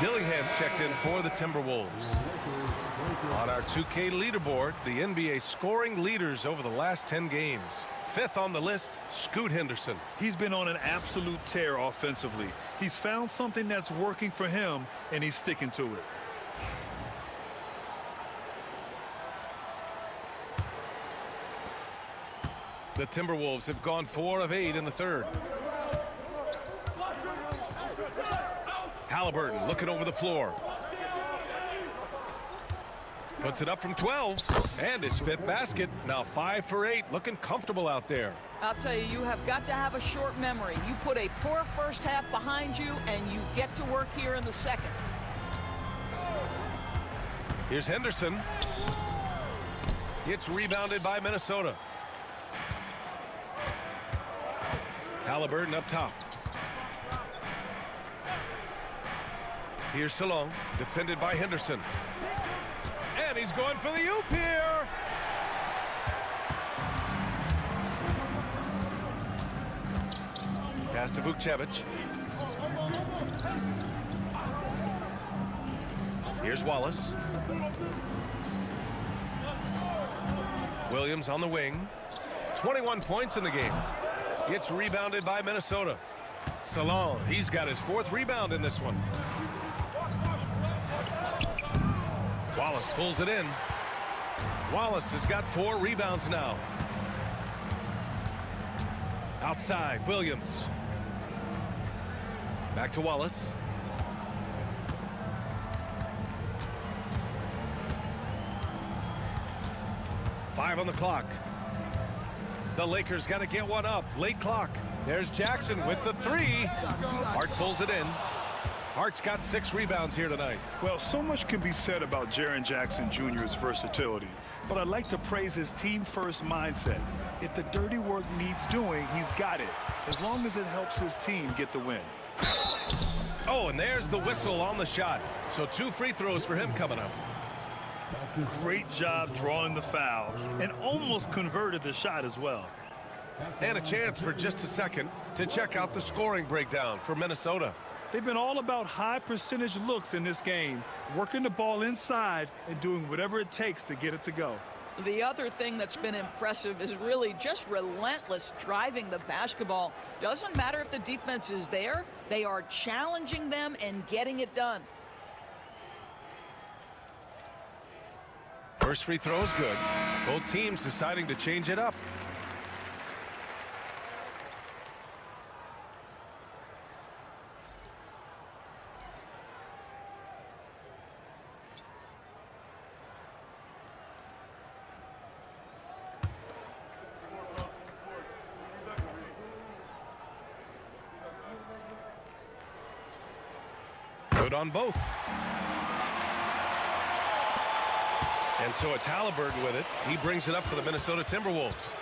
Dillingham's checked in for the Timberwolves. On our 2K leaderboard, the NBA scoring leaders over the last 10 games. Fifth on the list, Scoot Henderson. He's been on an absolute tear offensively. He's found something that's working for him, and he's sticking to it. The Timberwolves have gone 4 of 8 in the third. Halliburton looking over the floor. Puts it up from 12. And his fifth basket. Now 5 for 8. Looking comfortable out there. I'll tell you, you have got to have a short memory. You put a poor first half behind you, and you get to work here in the second. Here's Henderson. It's rebounded by Minnesota. Halliburton up top. Here's Salon, defended by Henderson. And he's going for the oop here. Pass to Vukcevic. Here's Wallace. Williams on the wing. 21 points in the game. It's rebounded by Minnesota. Salon, he's got his 4th rebound in this one. Wallace pulls it in. Wallace has got 4 rebounds now. Outside, Williams. Back to Wallace. Five on the clock. The Lakers got to get one up. Late clock. There's Jackson with the 3. Hart pulls it in. Hart's got 6 rebounds here tonight. Well, so much can be said about Jaren Jackson Jr.'s versatility, but I'd like to praise his team-first mindset. If the dirty work needs doing, he's got it, as long as it helps his team get the win. Oh, and there's the whistle on the shot. So 2 free throws for him coming up. Great job drawing the foul, and almost converted the shot as well. And a chance for just a second to check out the scoring breakdown for Minnesota. They've been all about high percentage looks in this game, working the ball inside and doing whatever it takes to get it to go. The other thing that's been impressive is really just relentless driving the basketball. Doesn't matter if the defense is there, they are challenging them and getting it done. First free throw is good. Both teams deciding to change it up. Good on both. And so it's Halliburton with it. He brings it up for the Minnesota Timberwolves.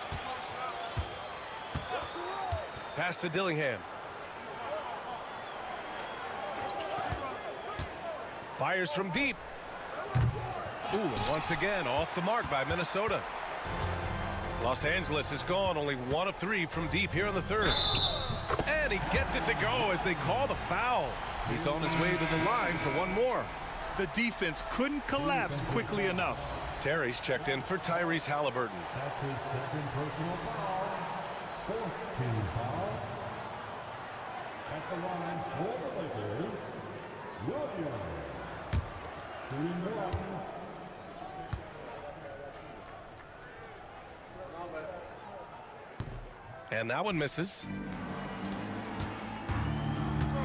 Pass to Dillingham. Fires from deep. Ooh, and once again off the mark by Minnesota. Los Angeles is gone, only 1 of 3 from deep here in the third. And he gets it to go as they call the foul. He's on his way to the line for one more. The defense couldn't collapse quickly enough. Terry's checked in for Tyrese Halliburton. That's his second personal foul. 4th team foul. At the line for the Lakers, Williams. Shooting one. And that one misses.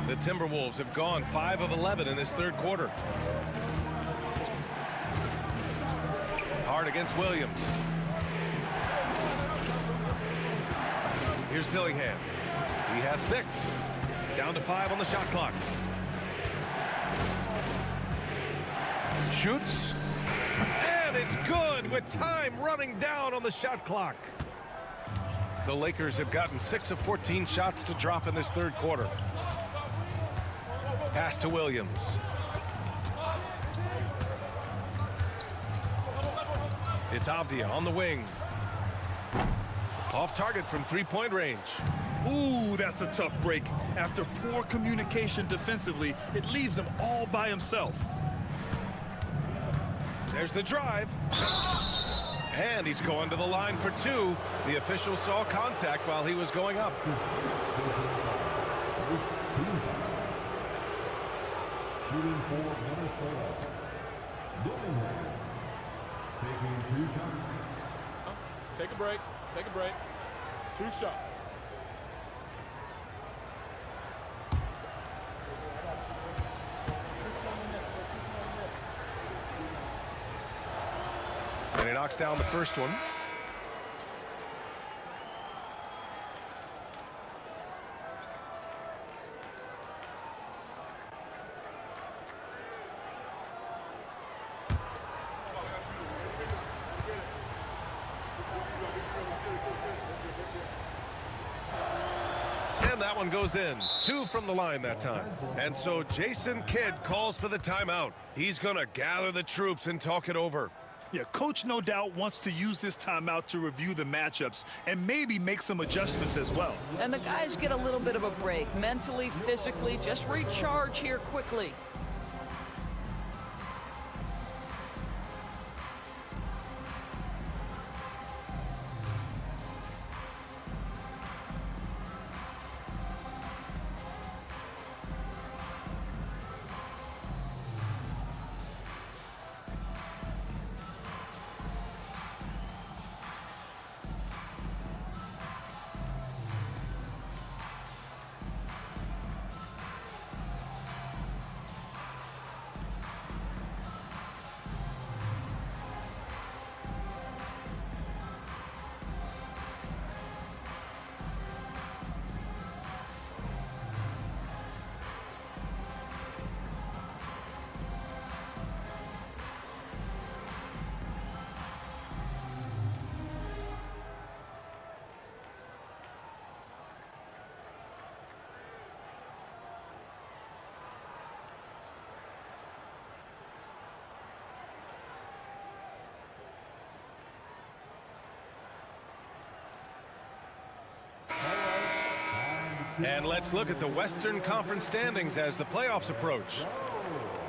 The Timberwolves have gone 5 of 11 in this third quarter. Hard against Williams. Here's Dillingham. He has 6. Down to 5 on the shot clock. Shoots. And it's good with time running down on the shot clock. The Lakers have gotten 6 of 14 shots to drop in this third quarter. Pass to Williams. It's Avdia on the wing. Off target from three-point range. Ooh, that's a tough break. After poor communication defensively, it leaves him all by himself. There's the drive. And he's going to the line for 2. The official saw contact while he was going up. Shooting for Minnesota. Dillingham. Taking 2 shots. Take a break. Take a break. 2 shots. And he knocks down the first one. And that one goes in. 2 from the line that time. And so Jason Kidd calls for the timeout. He's going to gather the troops and talk it over. Yeah, coach no doubt wants to use this timeout to review the matchups and maybe make some adjustments as well. And the guys get a little bit of a break, mentally, physically, just recharge here quickly. And let's look at the Western Conference standings as the playoffs approach.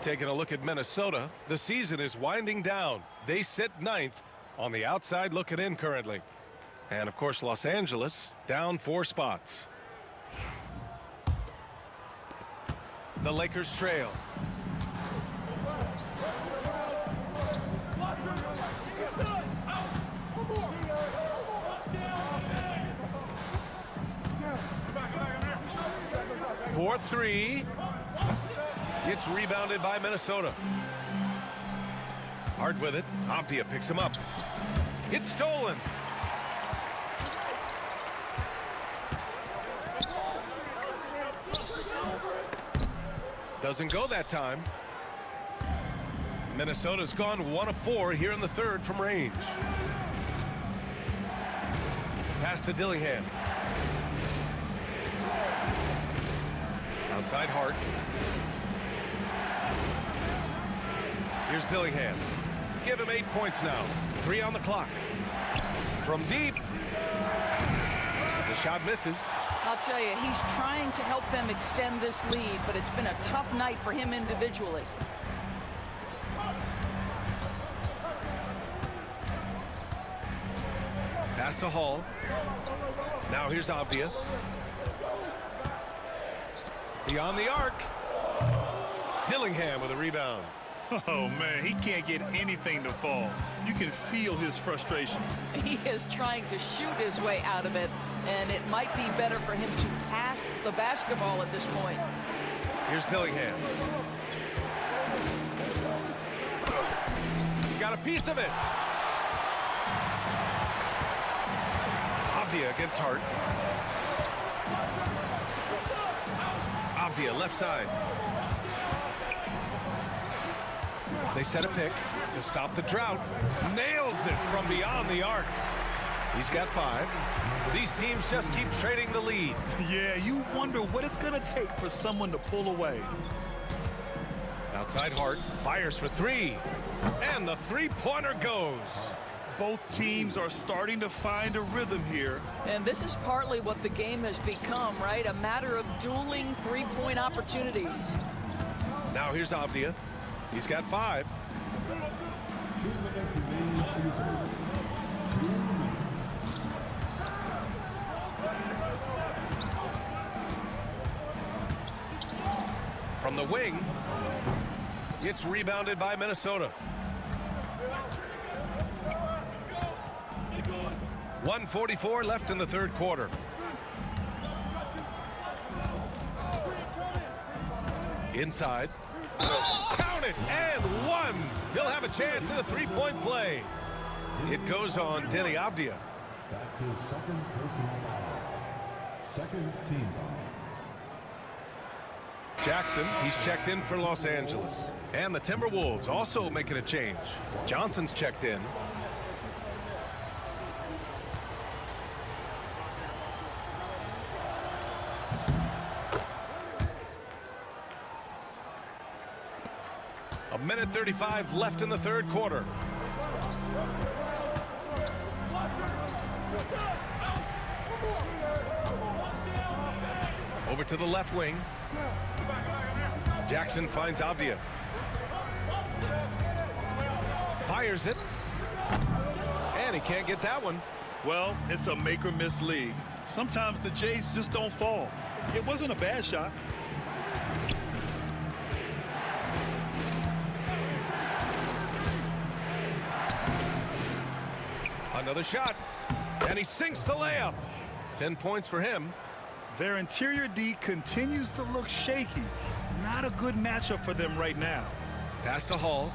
Taking a look at Minnesota, the season is winding down. They sit 9th on the outside looking in currently. And of course, Los Angeles down 4 spots. The Lakers trail. For 3. It's rebounded by Minnesota. Hard with it. Avdia picks him up. It's stolen. Doesn't go that time. Minnesota's gone 1 of 4 here in the third from range. Pass to Dillingham. Outside Hart. Here's Dillingham. Give him 8 points now. 3 on the clock. From deep. The shot misses. I'll tell you, he's trying to help them extend this lead, but it's been a tough night for him individually. Pass to Hall. Now here's Avdia. Beyond the arc. Dillingham with a rebound. Oh, man, he can't get anything to fall. You can feel his frustration. He is trying to shoot his way out of it, and it might be better for him to pass the basketball at this point. Here's Dillingham. He got a piece of it. Avdia against Hart. Avdia left side. They set a pick to stop the drought. Nails it from beyond the arc. He's got 5. These teams just keep trading the lead. Yeah, you wonder what it's going to take for someone to pull away. Outside Hart fires for 3. And the three-pointer goes. Both teams are starting to find a rhythm here. And this is partly what the game has become, right? A matter of dueling three-point opportunities. Now here's Avdia. He's got 5. 2 minutes remaining in the third. 2 minutes. From the wing, it's rebounded by Minnesota. 1:44 left in the third quarter. Inside. Count it, and 1. He'll have a chance at a three-point play. It goes on Denny Avdia. That's his second personal foul. Second team foul. Jackson, he's checked in for Los Angeles. And the Timberwolves also making a change. Johnson's checked in. A minute 35 left in the third quarter. Over to the left wing. Jackson finds Avdia. Fires it. And he can't get that one. Well, it's a make or miss league. Sometimes the Jays just don't fall. It wasn't a bad shot. Another shot. And he sinks the layup. 10 points for him. Their interior D continues to look shaky. Not a good matchup for them right now. Pass to Hall.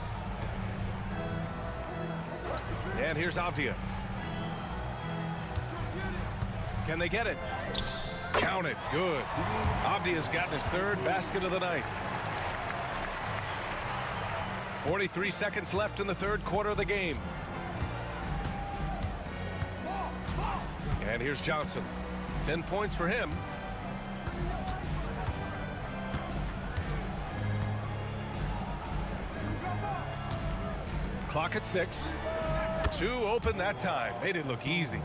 And here's Avdia. Can they get it? Count it. Good. Avdia's gotten his third basket of the night. 43 seconds left in the third quarter of the game. And here's Johnson. 10 points for him. Clock at 6. 2 open that time. Made it look easy.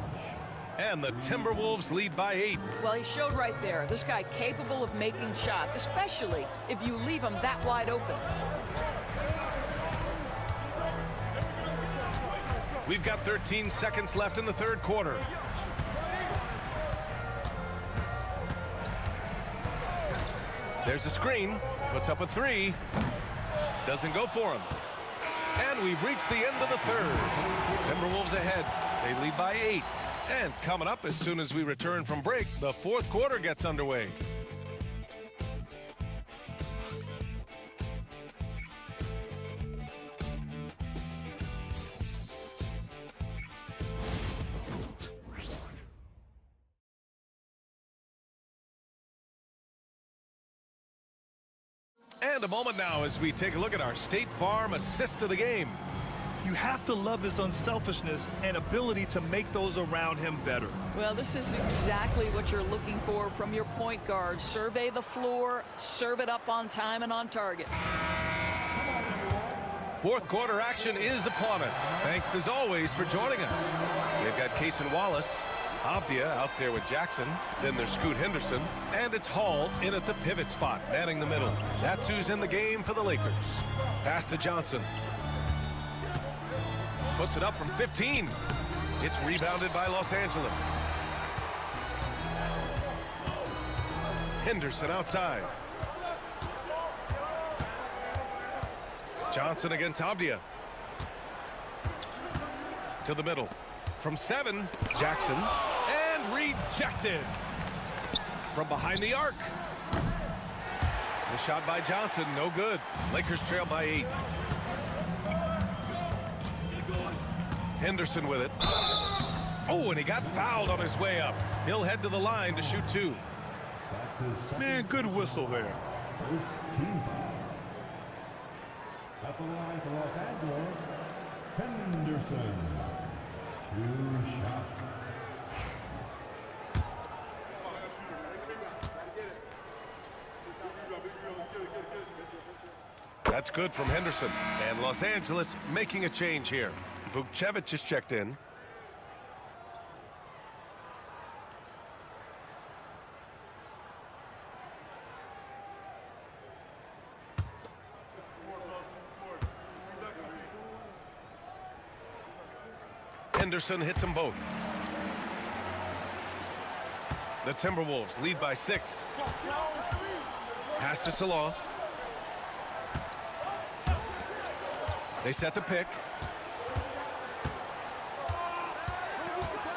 And the Timberwolves lead by 8. Well, he showed right there. This guy capable of making shots, especially if you leave him that wide open. We've got 13 seconds left in the third quarter. There's a screen. Puts up a 3. Doesn't go for him. And we've reached the end of the third. Timberwolves ahead. They lead by 8. And coming up as soon as we return from break, the fourth quarter gets underway. And a moment now as we take a look at our State Farm assist of the game. You have to love his unselfishness and ability to make those around him better. Well, this is exactly what you're looking for from your point guard. Survey the floor, serve it up on time and on target. Fourth quarter action is upon us. Thanks as always for joining us. They've got Case and Wallace. Avdia out there with Jackson. Then there's Scoot Henderson. And it's Hall in at the pivot spot, manning the middle. That's who's in the game for the Lakers. Pass to Johnson. Puts it up from 15. It's rebounded by Los Angeles. Henderson outside. Johnson against Avdia. To the middle. From 7, Jackson. And rejected. From behind the arc. The shot by Johnson, no good. Lakers trail by 8. Henderson with it. Oh, and he got fouled on his way up. He'll head to the line to shoot 2. Man, good whistle there. First team foul. At the line for Los Angeles, Henderson. 2 shots. That's good from Henderson. And Los Angeles making a change here. Vukcevic is checked in. Henderson hits them both. The Timberwolves lead by 6. Pass to Salah. They set the pick.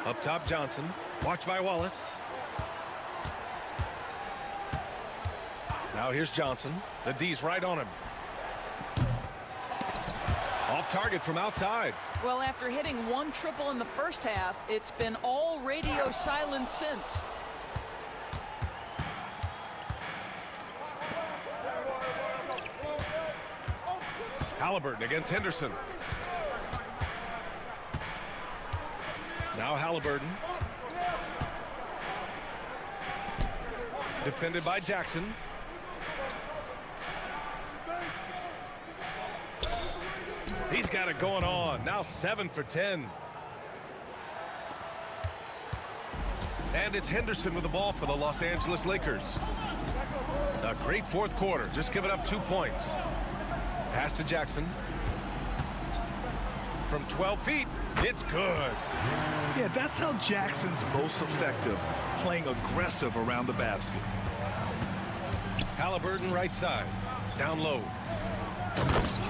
Up top, Johnson. Watched by Wallace. Now here's Johnson. The D's right on him. Off target from outside. Well, after hitting 1 triple in the first half, it's been all radio silence since. Halliburton against Henderson. Now Halliburton. Defended by Jackson. He's got it going on. Now 7 for 10. And it's Henderson with the ball for the Los Angeles Lakers. A great fourth quarter. Just giving up 2 points. Pass to Jackson. From 12 feet. It's good. Yeah, that's how Jackson's most effective, playing aggressive around the basket. Halliburton right side. Down low.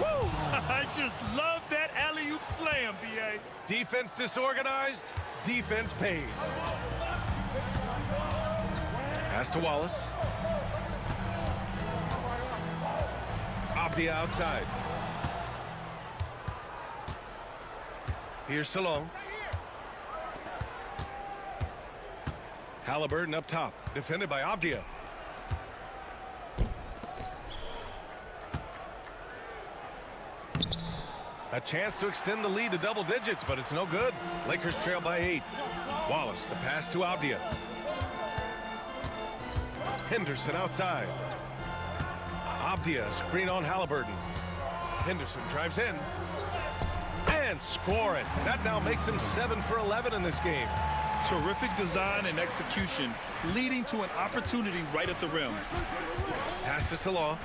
Woo! I just love that alley-oop slam, B.A. Defense disorganized. Defense pays. Pass to Wallace. Off the outside. Here's Salon. Halliburton up top. Defended by Avdia. A chance to extend the lead to double digits, but it's no good. Lakers trail by 8. Wallace, the pass to Avdia. Henderson outside. Avdia, screen on Halliburton. Henderson drives in. And scoring. That now makes him 7 for 11 in this game. Terrific design and execution, leading to an opportunity right at the rim. Pass to Salah.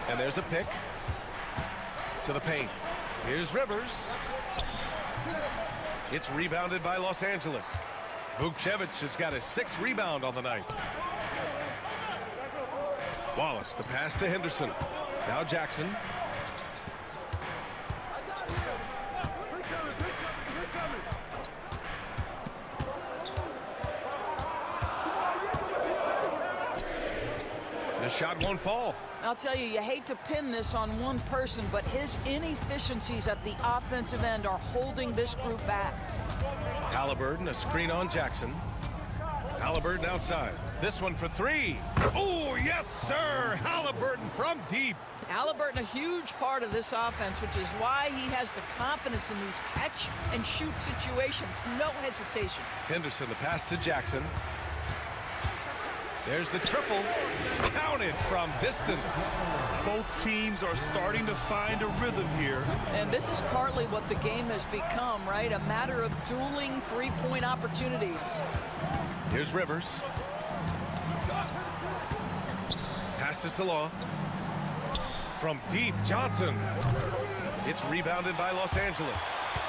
And there's a pick. To the paint. Here's Rivers. It's rebounded by Los Angeles. Vukcevic has got his 6th rebound on the night. Wallace, the pass to Henderson. Now Jackson. The shot won't fall. I'll tell you, you hate to pin this on one person, but his inefficiencies at the offensive end are holding this group back. Halliburton, a screen on Jackson. Halliburton outside. This one for three. Oh, yes, sir. Halliburton from deep. Halliburton, a huge part of this offense, which is why he has the confidence in these catch-and-shoot situations. No hesitation. Henderson, the pass to Jackson. There's the triple. Counted from distance. Both teams are starting to find a rhythm here. And this is partly what the game has become, right? A matter of dueling three-point opportunities. Here's Rivers. Pass to Salon. From deep, Johnson. It's rebounded by Los Angeles.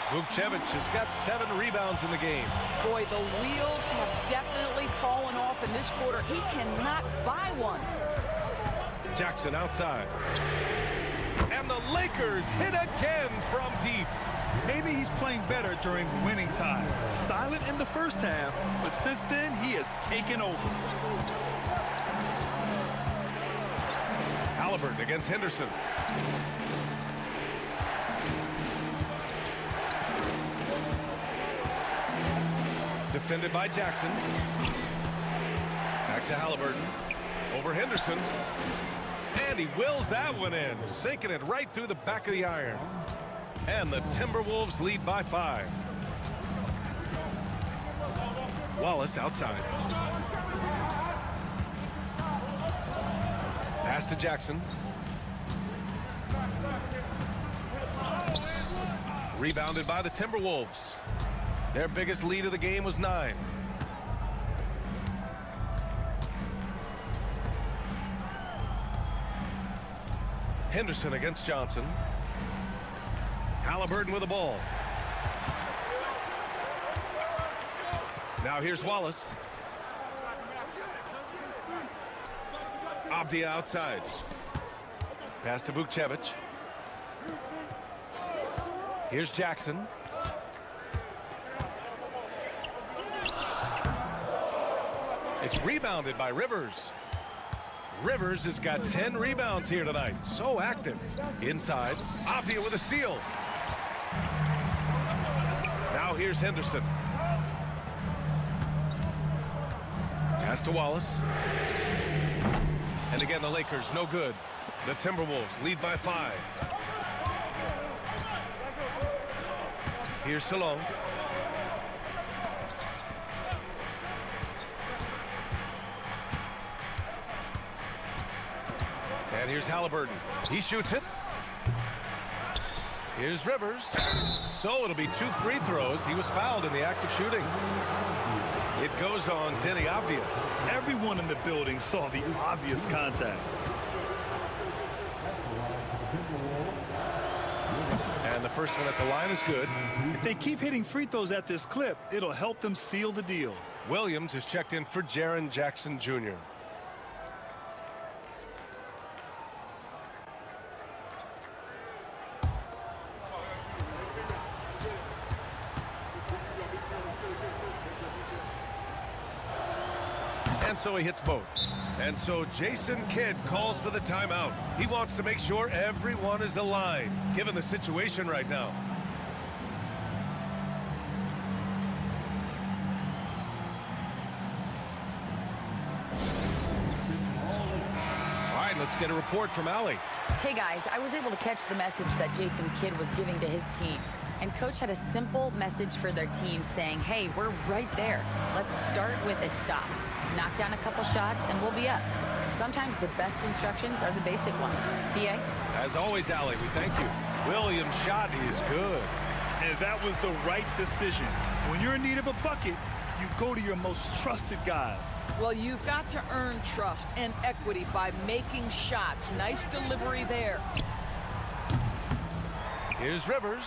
Vukcevic has got 7 rebounds in the game. Boy, the wheels have definitely fallen off in this quarter. He cannot buy one. Jackson outside. And the Lakers hit again from deep. Maybe he's playing better during winning time. Silent in the first half, but since then, he has taken over. Halliburton against Henderson. Defended by Jackson. Back to Halliburton. Over Henderson. And he wills that one in, sinking it right through the back of the iron. And the Timberwolves lead by 5. Wallace outside. Pass to Jackson. Rebounded by the Timberwolves. Their biggest lead of the game was 9. Henderson against Johnson. Halliburton with the ball. Now here's Wallace. Avdia outside. Pass to Vukcevic. Here's Jackson. It's rebounded by Rivers. Rivers has got 10 rebounds here tonight. So active. Inside. Avdia with a steal. Now here's Henderson. Pass to Wallace. And again, the Lakers, no good. The Timberwolves lead by 5. Here's Salon. And here's Halliburton. He shoots it. Here's Rivers. So it'll be 2 free throws. He was fouled in the act of shooting. It goes on Denny Avdia. Everyone in the building saw the obvious contact. And the first one at the line is good. If they keep hitting free throws at this clip, it'll help them seal the deal. Williams is checked in for Jaren Jackson Jr. And so he hits both. And so Jason Kidd calls for the timeout. He wants to make sure everyone is aligned, given the situation right now. All right, let's get a report from Allie. Hey guys, I was able to catch the message that Jason Kidd was giving to his team. And coach had a simple message for their team saying, hey, we're right there. Let's start with a stop. Knock down a couple shots and we'll be up. Sometimes the best instructions are the basic ones. PA? As always, Allie, we thank you. Williams' shot is good. And that was the right decision. When you're in need of a bucket, you go to your most trusted guys. Well, you've got to earn trust and equity by making shots. Nice delivery there. Here's Rivers.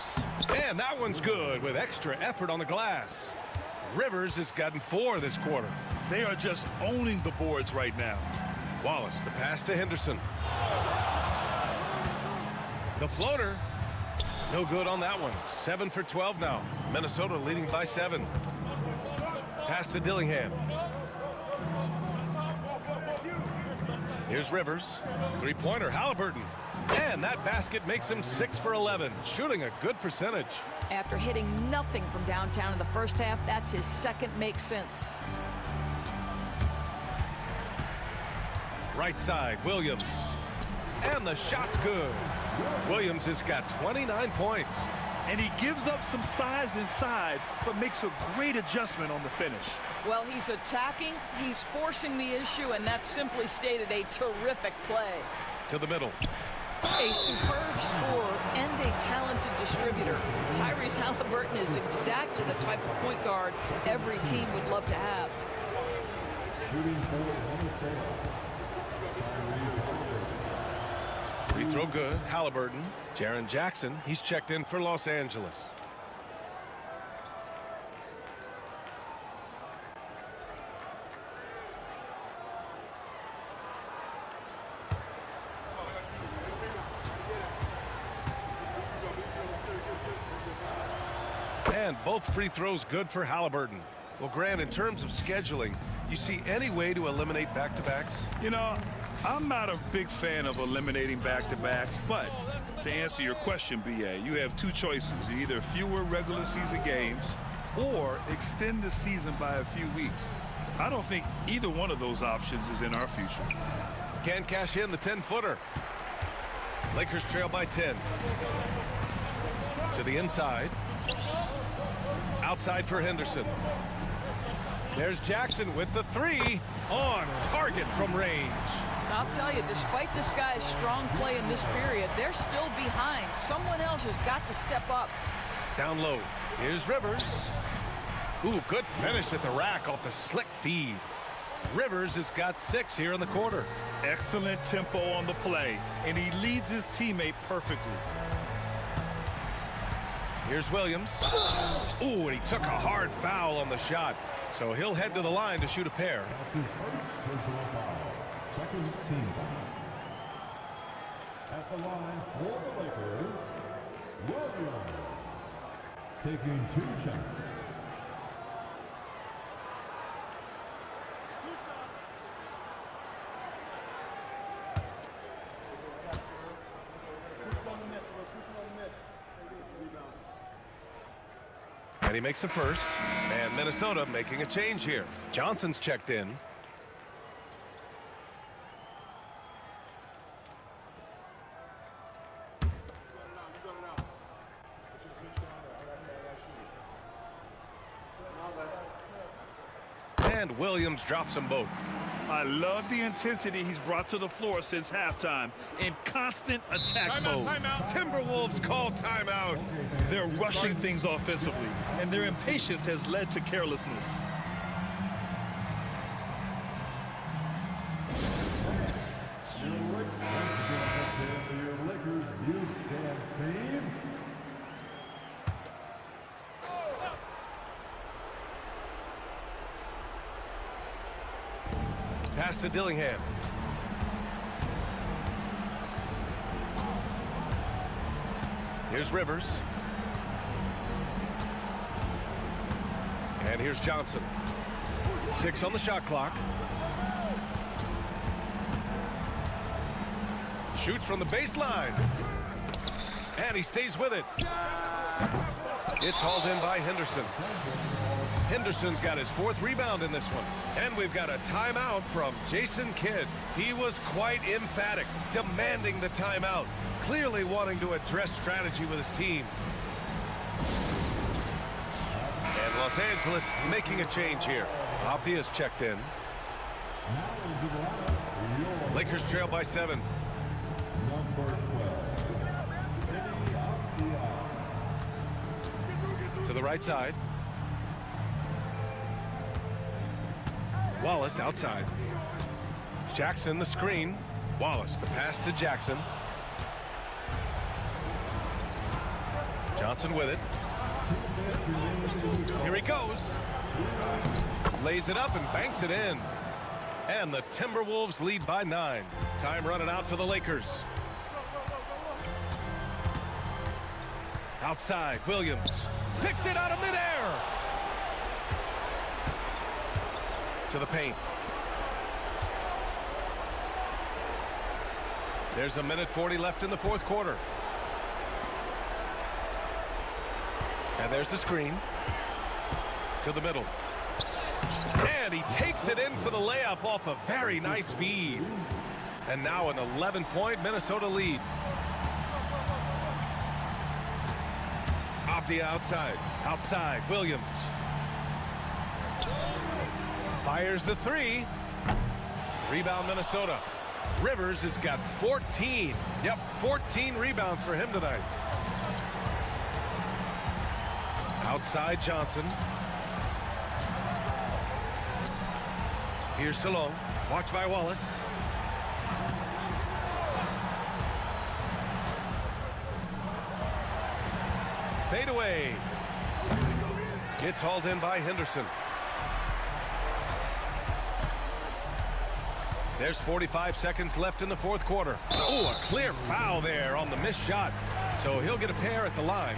And that one's good with extra effort on the glass. Rivers has gotten 4 this quarter. They are just owning the boards right now. Wallace, the pass to Henderson. The floater. No good on that one. 7 for 12 now. Minnesota leading by 7. Pass to Dillingham. Here's Rivers. 3-pointer, Halliburton. And that basket makes him 6 for 11, shooting a good percentage. After hitting nothing from downtown in the first half, that's his second make sense. Right side, Williams. And the shot's good. Williams has got 29 points. And he gives up some size inside, but makes a great adjustment on the finish. Well, he's attacking, he's forcing the issue, and that's simply stated a terrific play. To the middle. A superb scorer and a talented distributor. Tyrese Halliburton is exactly the type of point guard every team would love to have. Shooting for Minnesota. Free throw good. Halliburton. Jaren Jackson, he's checked in for Los Angeles. And both free throws good for Halliburton. Well, Grant, in terms of scheduling, you see any way to eliminate back-to-backs? You know, I'm not a big fan of eliminating back-to-backs, but to answer your question, BA, you have two choices. Either fewer regular season games or extend the season by a few weeks. I don't think either one of those options is in our future. Can't cash in the 10-footer. Lakers trail by 10. To the inside. Outside for Henderson. There's Jackson with the three. On target from range. I'll tell you, despite this guy's strong play in this period, they're still behind. Someone else has got to step up. Down low. Here's Rivers. Ooh, good finish at the rack off the slick feed. Rivers has got 6 here in the quarter. Excellent tempo on the play, and he leads his teammate perfectly. Here's Williams. Ooh, and he took a hard foul on the shot. So he'll head to the line to shoot a pair. That's his first personal foul. Second team foul. At the line for the Lakers, Williams. Taking 2 shots. And he makes a first. And Minnesota making a change here. Johnson's checked in. And Williams drops them both. I love the intensity he's brought to the floor since halftime in constant attack mode. Timberwolves call timeout. They're rushing things offensively, and their impatience has led to carelessness. Your Lakers youth dance team. Pass to Dillingham. Here's Rivers. And here's Johnson. 6 on the shot clock. Shoots from the baseline. And he stays with it. It's hauled in by Henderson. Henderson's got his 4th rebound in this one. And we've got a timeout from Jason Kidd. He was quite emphatic, demanding the timeout, clearly wanting to address strategy with his team. And Los Angeles making a change here. Avdia's checked in. Lakers trail by 7. Number 12. To the right side. Wallace outside. Jackson the screen. Wallace the pass to Jackson. Johnson with it. Here he goes. Lays it up and banks it in. And the Timberwolves lead by 9. Time running out for the Lakers. Outside, Williams. Picked it out of midair. To the paint. There's a minute 40 left in the 4th quarter. And there's the screen. To the middle. And he takes it in for the layup off a very nice feed. And now an 11-point Minnesota lead. Avdia outside. Outside, Williams. Fires the three. Rebound, Minnesota. Rivers has got 14. Yep, 14 rebounds for him tonight. Outside, Johnson. Here's Salone. Watched by Wallace. Fade away. It's hauled in by Henderson. There's 45 seconds left in the fourth quarter. Oh, a clear foul there on the missed shot. So he'll get a pair at the line.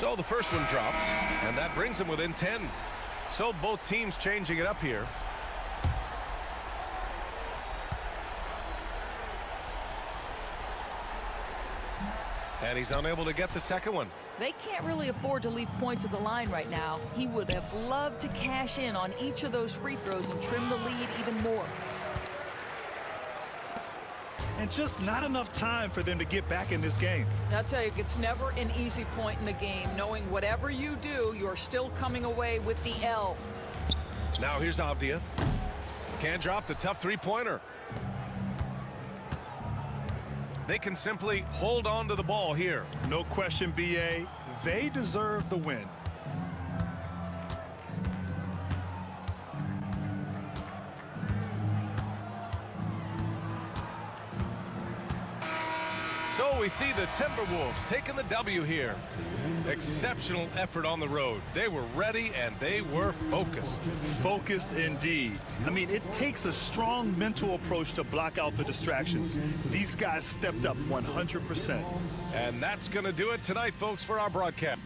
So the first one drops, and that brings them within 10. So both teams changing it up here. And he's unable to get the second one. They can't really afford to leave points at the line right now. He would have loved to cash in on each of those free throws and trim the lead even more. And just not enough time for them to get back in this game. I'll tell you, it's never an easy point in the game, knowing whatever you do, you're still coming away with the L. Now here's Avdia. Can't drop the tough three-pointer. They can simply hold on to the ball here. No question, BA. They deserve the win. So we see the Timberwolves taking the W here. Exceptional effort on the road. They were ready and they were focused. Focused indeed. I mean, it takes a strong mental approach to block out the distractions. These guys stepped up 100%. And that's going to do it tonight, folks, for our broadcast.